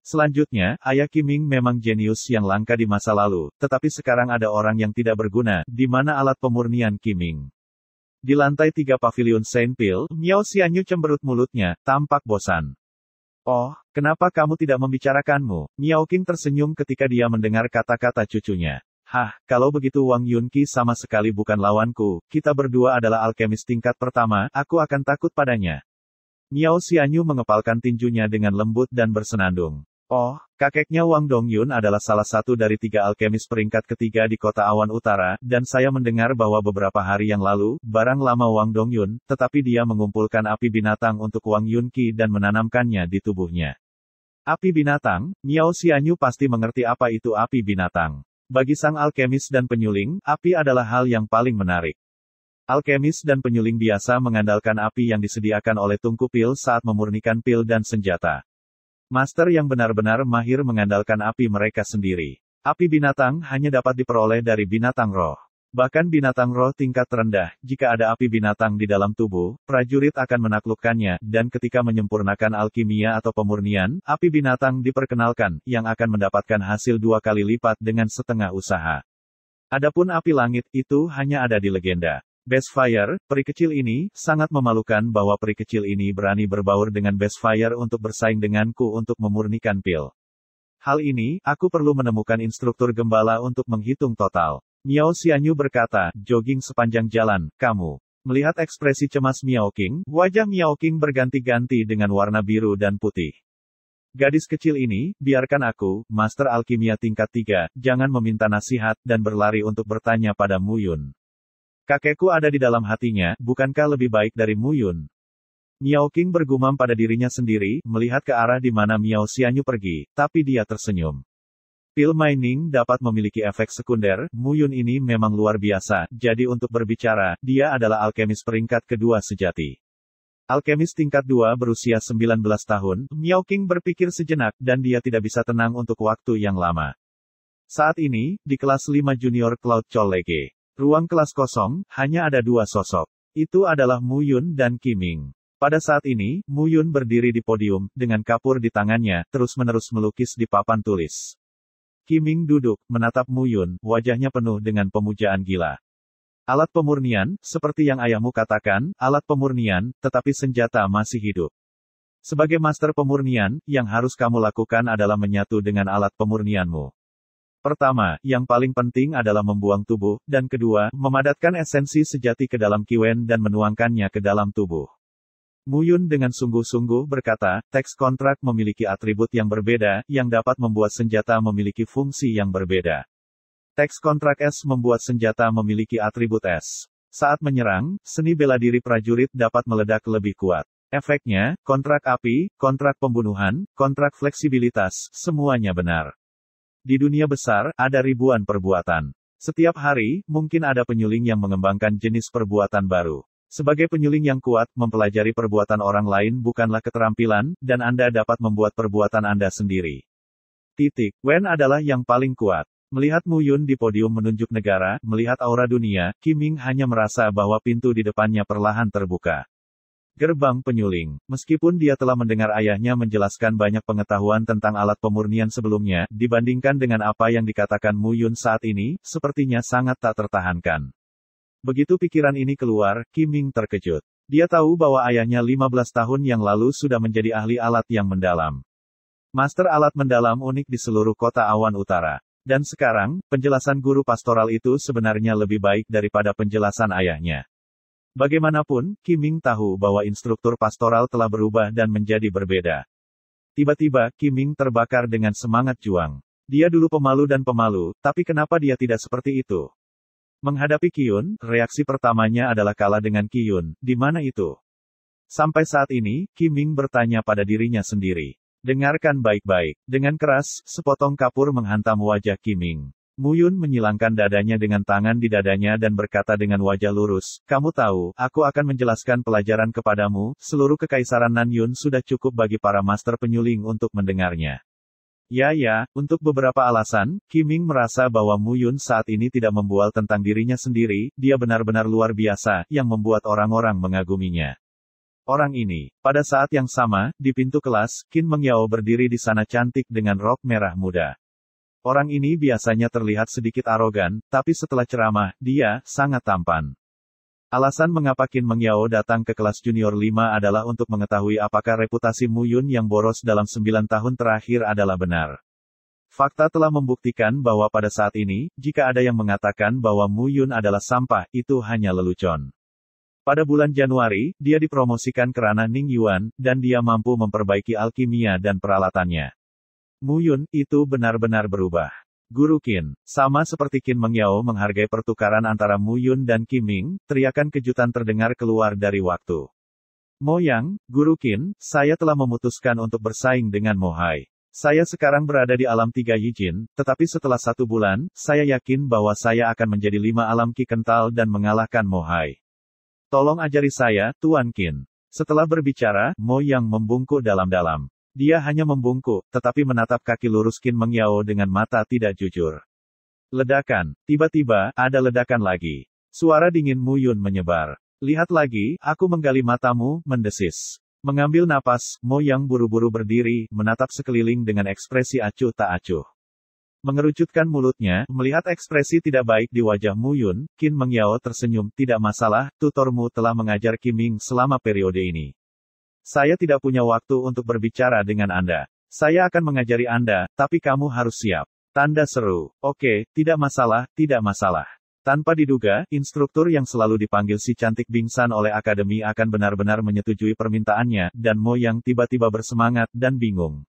Selanjutnya, ayah Qiming memang jenius yang langka di masa lalu, tetapi sekarang ada orang yang tidak berguna, di mana alat pemurnian Qiming. Di lantai 3 Paviliun Saint Pil, Miao Xianyu cemberut mulutnya, tampak bosan. Oh, kenapa kamu tidak membicarakanmu? Miao Qing tersenyum ketika dia mendengar kata-kata cucunya. Hah, kalau begitu Wang Yunqi sama sekali bukan lawanku, kita berdua adalah alkemis tingkat pertama, aku akan takut padanya. Miao Xianyu mengepalkan tinjunya dengan lembut dan bersenandung. Oh, kakeknya Wang Dongyun adalah salah satu dari 3 alkemis peringkat ketiga di kota Awan Utara, dan saya mendengar bahwa beberapa hari yang lalu, barang lama Wang Dongyun, tetapi dia mengumpulkan api binatang untuk Wang Yunqi dan menanamkannya di tubuhnya. Api binatang, Miao Xianyu pasti mengerti apa itu api binatang. Bagi sang alkemis dan penyuling, api adalah hal yang paling menarik. Alkemis dan penyuling biasa mengandalkan api yang disediakan oleh tungku pil saat memurnikan pil dan senjata. Master yang benar-benar mahir mengandalkan api mereka sendiri. Api binatang hanya dapat diperoleh dari binatang roh. Bahkan binatang roh tingkat rendah, jika ada api binatang di dalam tubuh, prajurit akan menaklukkannya, dan ketika menyempurnakan alkimia atau pemurnian, api binatang diperkenalkan, yang akan mendapatkan hasil 2 kali lipat dengan setengah usaha. Adapun api langit, itu hanya ada di legenda. Bestfire, peri kecil ini, sangat memalukan bahwa peri kecil ini berani berbaur dengan Bestfire untuk bersaing denganku untuk memurnikan pil. Hal ini, aku perlu menemukan instruktur gembala untuk menghitung total. Miao Xianyu berkata, jogging sepanjang jalan, kamu. Melihat ekspresi cemas Miao Qing, wajah Miao Qing berganti-ganti dengan warna biru dan putih. Gadis kecil ini, biarkan aku, Master Alkimia tingkat 3, jangan meminta nasihat, dan berlari untuk bertanya pada Mu Yun. Kakekku ada di dalam hatinya, bukankah lebih baik dari Mu Yun? Miao Qing bergumam pada dirinya sendiri, melihat ke arah di mana Miao Xianyu pergi, tapi dia tersenyum. Pil mining dapat memiliki efek sekunder, Mu Yun ini memang luar biasa, jadi untuk berbicara, dia adalah alkemis peringkat kedua sejati. Alkemis tingkat 2 berusia 19 tahun, Miao Qing berpikir sejenak, dan dia tidak bisa tenang untuk waktu yang lama. Saat ini, di kelas 5 Junior Cloud College. Ruang kelas kosong, hanya ada 2 sosok. Itu adalah Mu Yun dan Qiming. Pada saat ini, Mu Yun berdiri di podium, dengan kapur di tangannya, terus-menerus melukis di papan tulis. Qiming duduk, menatap Mu Yun, wajahnya penuh dengan pemujaan gila. Alat pemurnian, seperti yang ayahmu katakan, alat pemurnian, tetapi senjata masih hidup. Sebagai master pemurnian, yang harus kamu lakukan adalah menyatu dengan alat pemurnianmu. Pertama, yang paling penting adalah membuang tubuh, dan kedua, memadatkan esensi sejati ke dalam Qwen dan menuangkannya ke dalam tubuh. Mu Yun dengan sungguh-sungguh berkata, teks kontrak memiliki atribut yang berbeda, yang dapat membuat senjata memiliki fungsi yang berbeda. Teks kontrak S membuat senjata memiliki atribut S. Saat menyerang, seni bela diri prajurit dapat meledak lebih kuat. Efeknya, kontrak api, kontrak pembunuhan, kontrak fleksibilitas, semuanya benar. Di dunia besar, ada ribuan perbuatan. Setiap hari, mungkin ada penyuling yang mengembangkan jenis perbuatan baru. Sebagai penyuling yang kuat, mempelajari perbuatan orang lain bukanlah keterampilan, dan Anda dapat membuat perbuatan Anda sendiri. Wen adalah yang paling kuat. Melihat Mu Yun di podium menunjuk negara, melihat aura dunia, Qiming hanya merasa bahwa pintu di depannya perlahan terbuka. Gerbang penyuling. Meskipun dia telah mendengar ayahnya menjelaskan banyak pengetahuan tentang alat pemurnian sebelumnya, dibandingkan dengan apa yang dikatakan Mu Yun saat ini, sepertinya sangat tak tertahankan. Begitu pikiran ini keluar, Qiming terkejut. Dia tahu bahwa ayahnya 15 tahun yang lalu sudah menjadi ahli alat yang mendalam. Master alat mendalam unik di seluruh kota Awan Utara. Dan sekarang, penjelasan guru pastoral itu sebenarnya lebih baik daripada penjelasan ayahnya. Bagaimanapun, Qiming tahu bahwa instruktur pastoral telah berubah dan menjadi berbeda. Tiba-tiba, Qiming terbakar dengan semangat juang. Dia dulu pemalu dan pemalu, tapi kenapa dia tidak seperti itu? Menghadapi Qiyun, reaksi pertamanya adalah kalah dengan Qiyun, di mana itu? Sampai saat ini, Qiming bertanya pada dirinya sendiri. Dengarkan baik-baik. Dengan keras, sepotong kapur menghantam wajah Qiming. Mu Yun menyilangkan dadanya dengan tangan di dadanya dan berkata dengan wajah lurus, kamu tahu, aku akan menjelaskan pelajaran kepadamu, seluruh kekaisaran Nanyun sudah cukup bagi para master penyuling untuk mendengarnya. Ya, untuk beberapa alasan, Qiming merasa bahwa Mu Yun saat ini tidak membual tentang dirinya sendiri, dia benar-benar luar biasa, yang membuat orang-orang mengaguminya. Orang ini, pada saat yang sama, di pintu kelas, Qin Mengyao berdiri di sana cantik dengan rok merah muda. Orang ini biasanya terlihat sedikit arogan, tapi setelah ceramah, dia sangat tampan. Alasan mengapa Qin Mengyao datang ke kelas junior 5 adalah untuk mengetahui apakah reputasi Mu Yun yang boros dalam 9 tahun terakhir adalah benar. Fakta telah membuktikan bahwa pada saat ini, jika ada yang mengatakan bahwa Mu Yun adalah sampah, itu hanya lelucon. Pada bulan Januari, dia dipromosikan ke ranah Ning Yuan, dan dia mampu memperbaiki alkimia dan peralatannya. Mu Yun, itu benar-benar berubah. Guru Qin, sama seperti Qin Mengyao menghargai pertukaran antara Mu Yun dan Qiming, teriakan kejutan terdengar keluar dari waktu. Mo Yang, Guru Qin, saya telah memutuskan untuk bersaing dengan Mo Hai. Saya sekarang berada di alam 3 Yijin, tetapi setelah 1 bulan, saya yakin bahwa saya akan menjadi 5 alam Qi kental dan mengalahkan Mo Hai. Tolong ajari saya, Tuan Qin. Setelah berbicara, Mo Yang membungkuk dalam-dalam. Dia hanya membungkuk, tetapi menatap kaki lurus Qin Mengyao dengan mata tidak jujur. Ledakan. Tiba-tiba, ada ledakan lagi. Suara dingin Mu Yun menyebar. Lihat lagi, aku menggali matamu, mendesis. Mengambil napas, Mo Yang buru-buru berdiri, menatap sekeliling dengan ekspresi acuh tak acuh. Mengerucutkan mulutnya, melihat ekspresi tidak baik di wajah Mu Yun, Qin Mengyao tersenyum, tidak masalah, tutormu telah mengajar Qiming selama periode ini. Saya tidak punya waktu untuk berbicara dengan Anda. Saya akan mengajari Anda, tapi kamu harus siap. Tanda seru. Oke, tidak masalah, tidak masalah. Tanpa diduga, instruktur yang selalu dipanggil si cantik Bingsan oleh akademi akan benar-benar menyetujui permintaannya, dan Mo Yang tiba-tiba bersemangat dan bingung.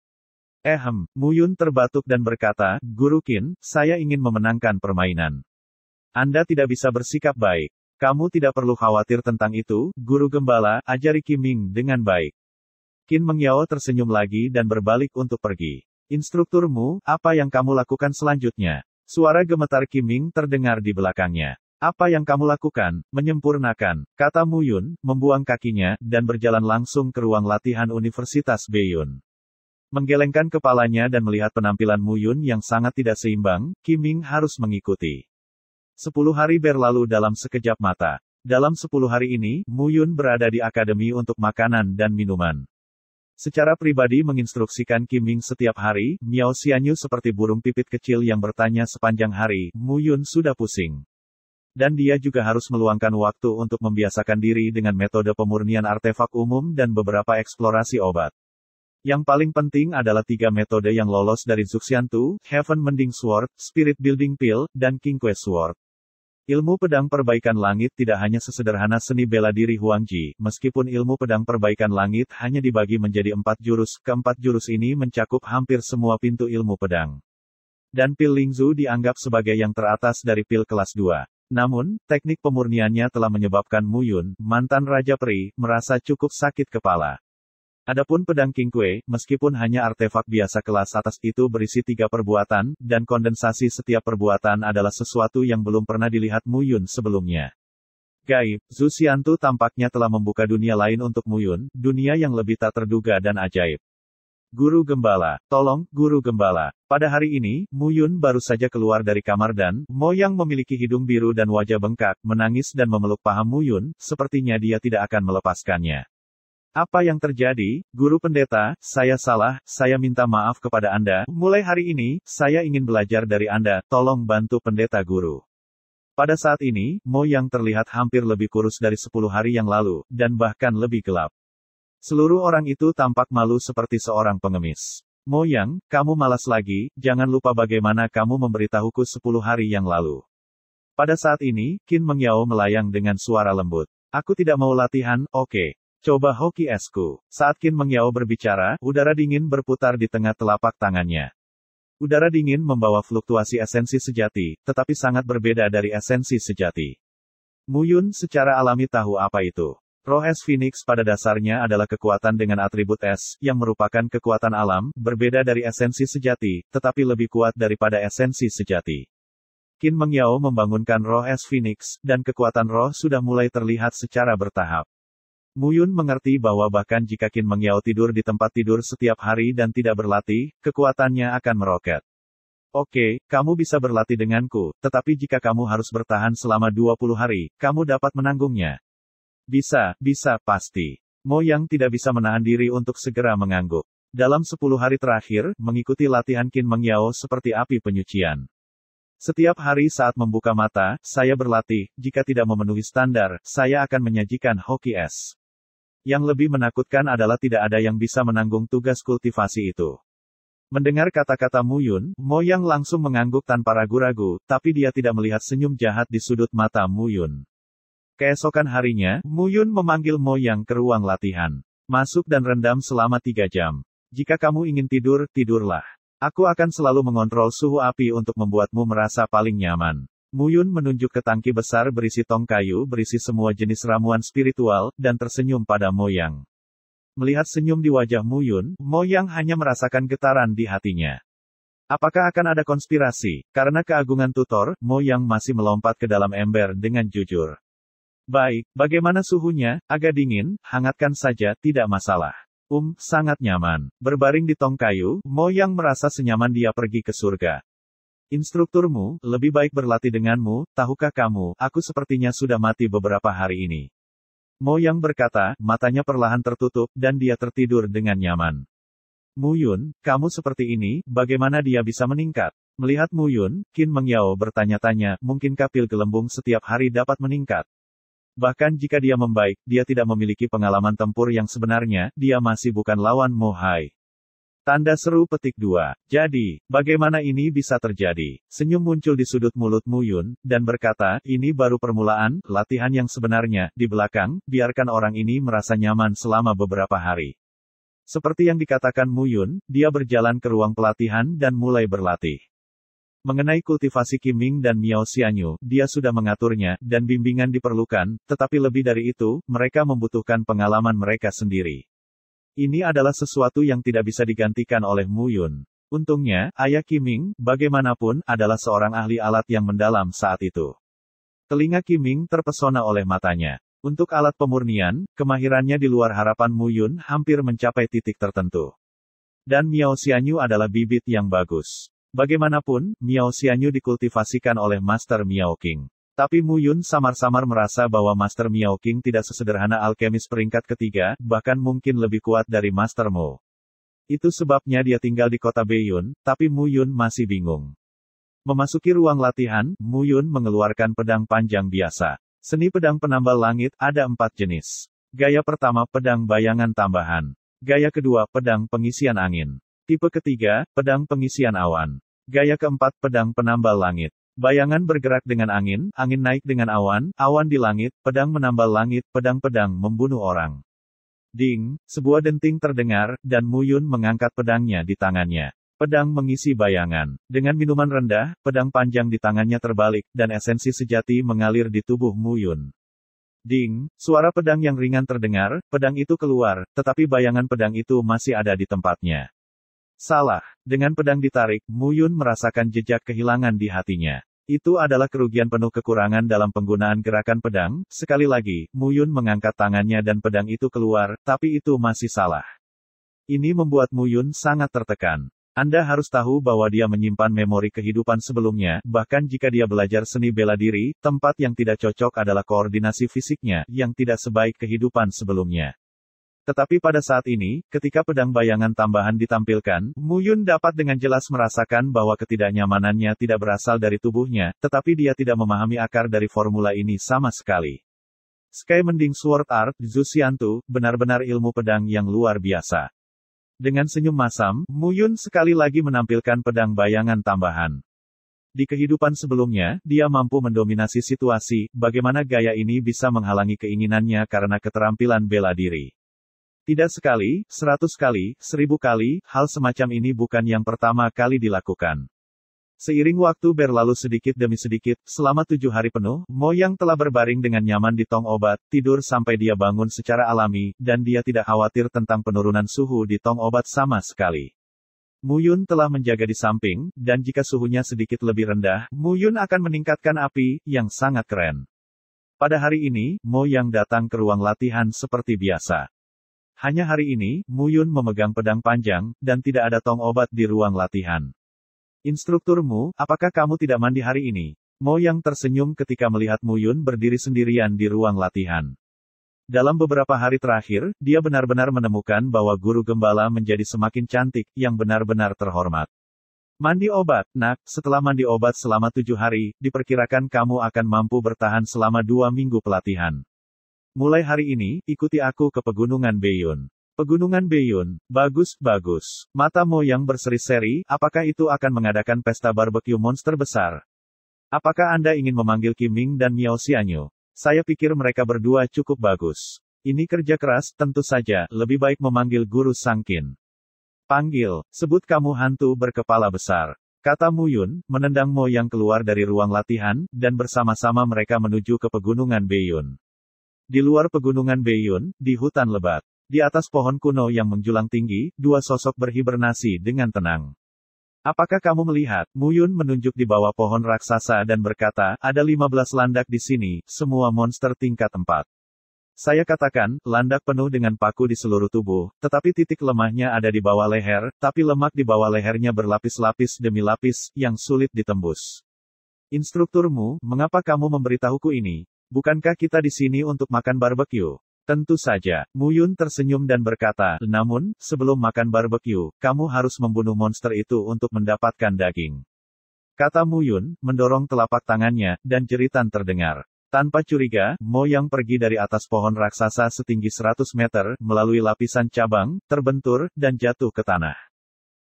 Mu Yun terbatuk dan berkata, Guru Qin, saya ingin memenangkan permainan. Anda tidak bisa bersikap baik. Kamu tidak perlu khawatir tentang itu, Guru Gembala, ajari Qiming dengan baik. Qin Mengyao tersenyum lagi dan berbalik untuk pergi. Instrukturmu, apa yang kamu lakukan selanjutnya? Suara gemetar Qiming terdengar di belakangnya. Apa yang kamu lakukan? Menyempurnakan, kata Mu Yun, membuang kakinya, dan berjalan langsung ke ruang latihan Universitas Beiyun. Menggelengkan kepalanya dan melihat penampilan Mu Yun yang sangat tidak seimbang, Qiming harus mengikuti. 10 hari berlalu dalam sekejap mata. Dalam 10 hari ini, Mu Yun berada di akademi untuk makanan dan minuman. Secara pribadi menginstruksikan Qiming setiap hari, Miao Xianyu seperti burung pipit kecil yang bertanya sepanjang hari, Mu Yun sudah pusing. Dan dia juga harus meluangkan waktu untuk membiasakan diri dengan metode pemurnian artefak umum dan beberapa eksplorasi obat. Yang paling penting adalah 3 metode yang lolos dari Zuxiantu, Heaven Mending Sword, Spirit Building Pill, dan King Quest Sword. Ilmu pedang perbaikan langit tidak hanya sesederhana seni bela diri Huangji, meskipun ilmu pedang perbaikan langit hanya dibagi menjadi 4 jurus, keempat jurus ini mencakup hampir semua pintu ilmu pedang. Dan pil Lingzu dianggap sebagai yang teratas dari pil kelas 2. Namun, teknik pemurniannya telah menyebabkan Mu Yun, mantan Raja Peri, merasa cukup sakit kepala. Adapun pedang Qingque, meskipun hanya artefak biasa kelas atas itu berisi 3 perbuatan, dan kondensasi setiap perbuatan adalah sesuatu yang belum pernah dilihat Mu Yun sebelumnya. Gaib, Zuxiantu tampaknya telah membuka dunia lain untuk Mu Yun, dunia yang lebih tak terduga dan ajaib. Guru Gembala, tolong, Guru Gembala. Pada hari ini, Mu Yun baru saja keluar dari kamar dan, Mo yang memiliki hidung biru dan wajah bengkak, menangis dan memeluk paha Mu Yun, sepertinya dia tidak akan melepaskannya. Apa yang terjadi, Guru Pendeta? Saya salah, saya minta maaf kepada Anda. Mulai hari ini, saya ingin belajar dari Anda, tolong bantu Pendeta Guru. Pada saat ini, Mo yang terlihat hampir lebih kurus dari 10 hari yang lalu, dan bahkan lebih gelap. Seluruh orang itu tampak malu seperti seorang pengemis. Mo Yang, kamu malas lagi, jangan lupa bagaimana kamu memberitahuku 10 hari yang lalu. Pada saat ini, Qin Mengyao melayang dengan suara lembut. Aku tidak mau latihan, oke. Coba hoki esku. Saat Qin Mengyao berbicara, udara dingin berputar di tengah telapak tangannya. Udara dingin membawa fluktuasi esensi sejati, tetapi sangat berbeda dari esensi sejati. Mu Yun secara alami tahu apa itu. Roh es Phoenix pada dasarnya adalah kekuatan dengan atribut es, yang merupakan kekuatan alam, berbeda dari esensi sejati, tetapi lebih kuat daripada esensi sejati. Qin Mengyao membangunkan roh es Phoenix, dan kekuatan roh sudah mulai terlihat secara bertahap. Mu Yun mengerti bahwa bahkan jika Qin Mengyao tidur di tempat tidur setiap hari dan tidak berlatih, kekuatannya akan meroket. Oke, kamu bisa berlatih denganku, tetapi jika kamu harus bertahan selama 20 hari, kamu dapat menanggungnya. Bisa, pasti. Mo Yang tidak bisa menahan diri untuk segera mengangguk. Dalam 10 hari terakhir, mengikuti latihan Qin Mengyao seperti api penyucian. Setiap hari saat membuka mata, saya berlatih, jika tidak memenuhi standar, saya akan menyajikan hoki es. Yang lebih menakutkan adalah tidak ada yang bisa menanggung tugas kultivasi itu. Mendengar kata-kata Mu Yun, Mo Yang langsung mengangguk tanpa ragu-ragu, tapi dia tidak melihat senyum jahat di sudut mata Mu Yun. Keesokan harinya, Mu Yun memanggil Mo Yang ke ruang latihan. Masuk dan rendam selama 3 jam. Jika kamu ingin tidur, tidurlah. Aku akan selalu mengontrol suhu api untuk membuatmu merasa paling nyaman. Mu Yun menunjuk ke tangki besar berisi tong kayu berisi semua jenis ramuan spiritual, dan tersenyum pada Mo Yang. Melihat senyum di wajah Mu Yun, Mo Yang hanya merasakan getaran di hatinya. Apakah akan ada konspirasi? Karena keagungan tutor, Mo Yang masih melompat ke dalam ember dengan jujur. Baik, bagaimana suhunya? Agak dingin, hangatkan saja, tidak masalah. Sangat nyaman. Berbaring di tong kayu, Mo Yang merasa senyaman dia pergi ke surga. Instrukturmu, lebih baik berlatih denganmu, tahukah kamu, aku sepertinya sudah mati beberapa hari ini. Mo Yang berkata, matanya perlahan tertutup, dan dia tertidur dengan nyaman. Mu Yun, kamu seperti ini, bagaimana dia bisa meningkat? Melihat Mu Yun, Qin Mengyao bertanya-tanya, mungkinkah pil gelembung setiap hari dapat meningkat? Bahkan jika dia membaik, dia tidak memiliki pengalaman tempur yang sebenarnya, dia masih bukan lawan Mo Hai. Tanda seru petik 2. Jadi, bagaimana ini bisa terjadi? Senyum muncul di sudut mulut Mu Yun, dan berkata, ini baru permulaan, latihan yang sebenarnya, di belakang, biarkan orang ini merasa nyaman selama beberapa hari. Seperti yang dikatakan Mu Yun, dia berjalan ke ruang pelatihan dan mulai berlatih. Mengenai kultivasi Qiming dan Miao Xianyu, dia sudah mengaturnya, dan bimbingan diperlukan, tetapi lebih dari itu, mereka membutuhkan pengalaman mereka sendiri. Ini adalah sesuatu yang tidak bisa digantikan oleh Mu Yun. Untungnya, ayah Qiming, bagaimanapun, adalah seorang ahli alat yang mendalam saat itu. Telinga Qiming terpesona oleh matanya. Untuk alat pemurnian, kemahirannya di luar harapan Mu Yun hampir mencapai titik tertentu. Dan Miao Xianyu adalah bibit yang bagus. Bagaimanapun, Miao Xianyu dikultivasikan oleh Master Miao Qing. Tapi Mu Yun samar-samar merasa bahwa Master Miao Qing tidak sesederhana alkemis peringkat ketiga, bahkan mungkin lebih kuat dari Master Mo. Itu sebabnya dia tinggal di kota Beiyun, tapi Mu Yun masih bingung. Memasuki ruang latihan, Mu Yun mengeluarkan pedang panjang biasa. Seni pedang penambal langit, ada 4 jenis. Gaya pertama, pedang bayangan tambahan. Gaya kedua, pedang pengisian angin. Tipe ketiga, pedang pengisian awan. Gaya keempat, pedang penambal langit. Bayangan bergerak dengan angin, angin naik dengan awan, awan di langit, pedang menambal langit, pedang-pedang membunuh orang. Ding, sebuah denting terdengar, dan Mu Yun mengangkat pedangnya di tangannya. Pedang mengisi bayangan. Dengan minuman rendah, pedang panjang di tangannya terbalik, dan esensi sejati mengalir di tubuh Mu Yun. Ding, suara pedang yang ringan terdengar, pedang itu keluar, tetapi bayangan pedang itu masih ada di tempatnya. Salah. Dengan pedang ditarik, Mu Yun merasakan jejak kehilangan di hatinya. Itu adalah kerugian penuh kekurangan dalam penggunaan gerakan pedang. Sekali lagi, Mu Yun mengangkat tangannya dan pedang itu keluar, tapi itu masih salah. Ini membuat Mu Yun sangat tertekan. Anda harus tahu bahwa dia menyimpan memori kehidupan sebelumnya, bahkan jika dia belajar seni bela diri, tempat yang tidak cocok adalah koordinasi fisiknya, yang tidak sebaik kehidupan sebelumnya. Tetapi pada saat ini, ketika pedang bayangan tambahan ditampilkan, Mu Yun dapat dengan jelas merasakan bahwa ketidaknyamanannya tidak berasal dari tubuhnya, tetapi dia tidak memahami akar dari formula ini sama sekali. Sky Mending Sword Art, Zhu Xiantu, benar-benar ilmu pedang yang luar biasa. Dengan senyum masam, Mu Yun sekali lagi menampilkan pedang bayangan tambahan. Di kehidupan sebelumnya, dia mampu mendominasi situasi, bagaimana gaya ini bisa menghalangi keinginannya karena keterampilan bela diri. Tidak sekali, 100 kali, 1000 kali, hal semacam ini bukan yang pertama kali dilakukan. Seiring waktu berlalu sedikit demi sedikit, selama 7 hari penuh, Mo Yang telah berbaring dengan nyaman di tong obat, tidur sampai dia bangun secara alami, dan dia tidak khawatir tentang penurunan suhu di tong obat sama sekali. Mu Yun telah menjaga di samping, dan jika suhunya sedikit lebih rendah, Mu Yun akan meningkatkan api, yang sangat keren. Pada hari ini, Mo Yang datang ke ruang latihan seperti biasa. Hanya hari ini, Mu Yun memegang pedang panjang, dan tidak ada tong obat di ruang latihan. Instrukturmu, apakah kamu tidak mandi hari ini? Mo Yang tersenyum ketika melihat Mu Yun berdiri sendirian di ruang latihan. Dalam beberapa hari terakhir, dia benar-benar menemukan bahwa guru gembala menjadi semakin cantik, yang benar-benar terhormat. Mandi obat, nak, setelah mandi obat selama 7 hari, diperkirakan kamu akan mampu bertahan selama 2 minggu pelatihan. Mulai hari ini, ikuti aku ke Pegunungan Beiyun. Pegunungan Beiyun, bagus, bagus. Mata Mo Yang berseri-seri, apakah itu akan mengadakan pesta barbeque monster besar? Apakah Anda ingin memanggil Qiming dan Miao Xianyu? Saya pikir mereka berdua cukup bagus. Ini kerja keras, tentu saja, lebih baik memanggil guru Sang Qin. Panggil, sebut kamu hantu berkepala besar. Kata Mu Yun, menendang Mo Yang keluar dari ruang latihan, dan bersama-sama mereka menuju ke Pegunungan Beiyun. Di luar Pegunungan Beiyun, di hutan lebat. Di atas pohon kuno yang menjulang tinggi, dua sosok berhibernasi dengan tenang. Apakah kamu melihat? Muyun menunjuk di bawah pohon raksasa dan berkata, ada 15 landak di sini, semua monster tingkat 4. Saya katakan, landak penuh dengan paku di seluruh tubuh, tetapi titik lemahnya ada di bawah leher, tapi lemak di bawah lehernya berlapis-lapis demi lapis, yang sulit ditembus. Instrukturmu, mengapa kamu memberitahuku ini? Bukankah kita di sini untuk makan barbeque? Tentu saja, Muyun tersenyum dan berkata, namun, sebelum makan barbeque, kamu harus membunuh monster itu untuk mendapatkan daging. Kata Muyun, mendorong telapak tangannya, dan jeritan terdengar. Tanpa curiga, Mo Yang pergi dari atas pohon raksasa setinggi 100 meter, melalui lapisan cabang, terbentur, dan jatuh ke tanah.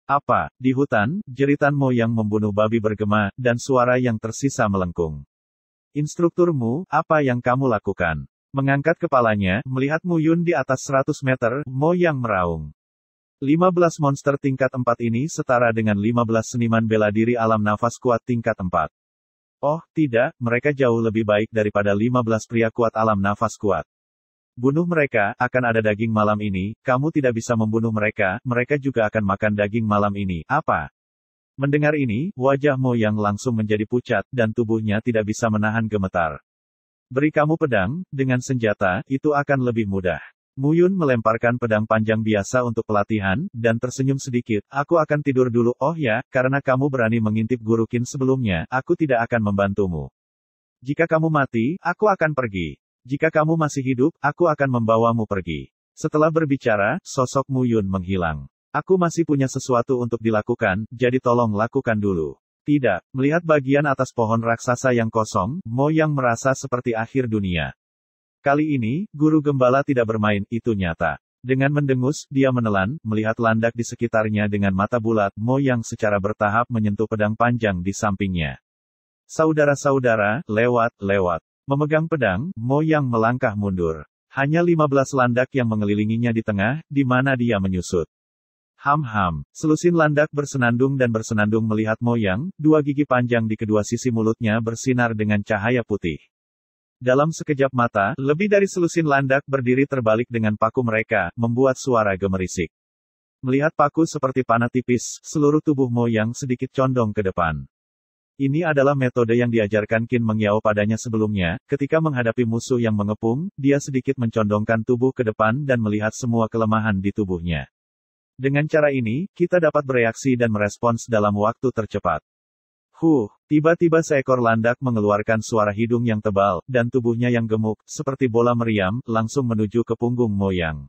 Apa? Di hutan, jeritan Mo Yang membunuh babi bergema, dan suara yang tersisa melengkung. Instrukturmu, apa yang kamu lakukan? Mengangkat kepalanya, melihat Muyun di atas 100 meter, Mo Yang meraung. 15 monster tingkat 4 ini setara dengan 15 seniman bela diri alam nafas kuat tingkat 4. Oh, tidak, mereka jauh lebih baik daripada 15 pria kuat alam nafas kuat. Bunuh mereka, akan ada daging malam ini, kamu tidak bisa membunuh mereka, mereka juga akan makan daging malam ini, apa? Mendengar ini, wajah Mo Yang langsung menjadi pucat, dan tubuhnya tidak bisa menahan gemetar. Beri kamu pedang, dengan senjata, itu akan lebih mudah. Muyun melemparkan pedang panjang biasa untuk pelatihan, dan tersenyum sedikit, aku akan tidur dulu, oh ya, karena kamu berani mengintip Guru Qin sebelumnya, aku tidak akan membantumu. Jika kamu mati, aku akan pergi. Jika kamu masih hidup, aku akan membawamu pergi. Setelah berbicara, sosok Muyun menghilang. Aku masih punya sesuatu untuk dilakukan, jadi tolong lakukan dulu. Tidak, melihat bagian atas pohon raksasa yang kosong, Mo Yang merasa seperti akhir dunia. Kali ini, guru gembala tidak bermain, itu nyata. Dengan mendengus, dia menelan, melihat landak di sekitarnya dengan mata bulat, Mo Yang secara bertahap menyentuh pedang panjang di sampingnya. Saudara-saudara, lewat. Memegang pedang, Mo Yang melangkah mundur. Hanya 15 landak yang mengelilinginya di tengah, di mana dia menyusut. Ham-ham, selusin landak bersenandung melihat Mo Yang, dua gigi panjang di kedua sisi mulutnya bersinar dengan cahaya putih. Dalam sekejap mata, lebih dari selusin landak berdiri terbalik dengan paku mereka, membuat suara gemerisik. Melihat paku seperti panah tipis, seluruh tubuh Mo Yang sedikit condong ke depan. Ini adalah metode yang diajarkan Qin Mengyao padanya sebelumnya, ketika menghadapi musuh yang mengepung, dia sedikit mencondongkan tubuh ke depan dan melihat semua kelemahan di tubuhnya. Dengan cara ini, kita dapat bereaksi dan merespons dalam waktu tercepat. Tiba-tiba seekor landak mengeluarkan suara hidung yang tebal, dan tubuhnya yang gemuk, seperti bola meriam, langsung menuju ke punggung Mo Yang.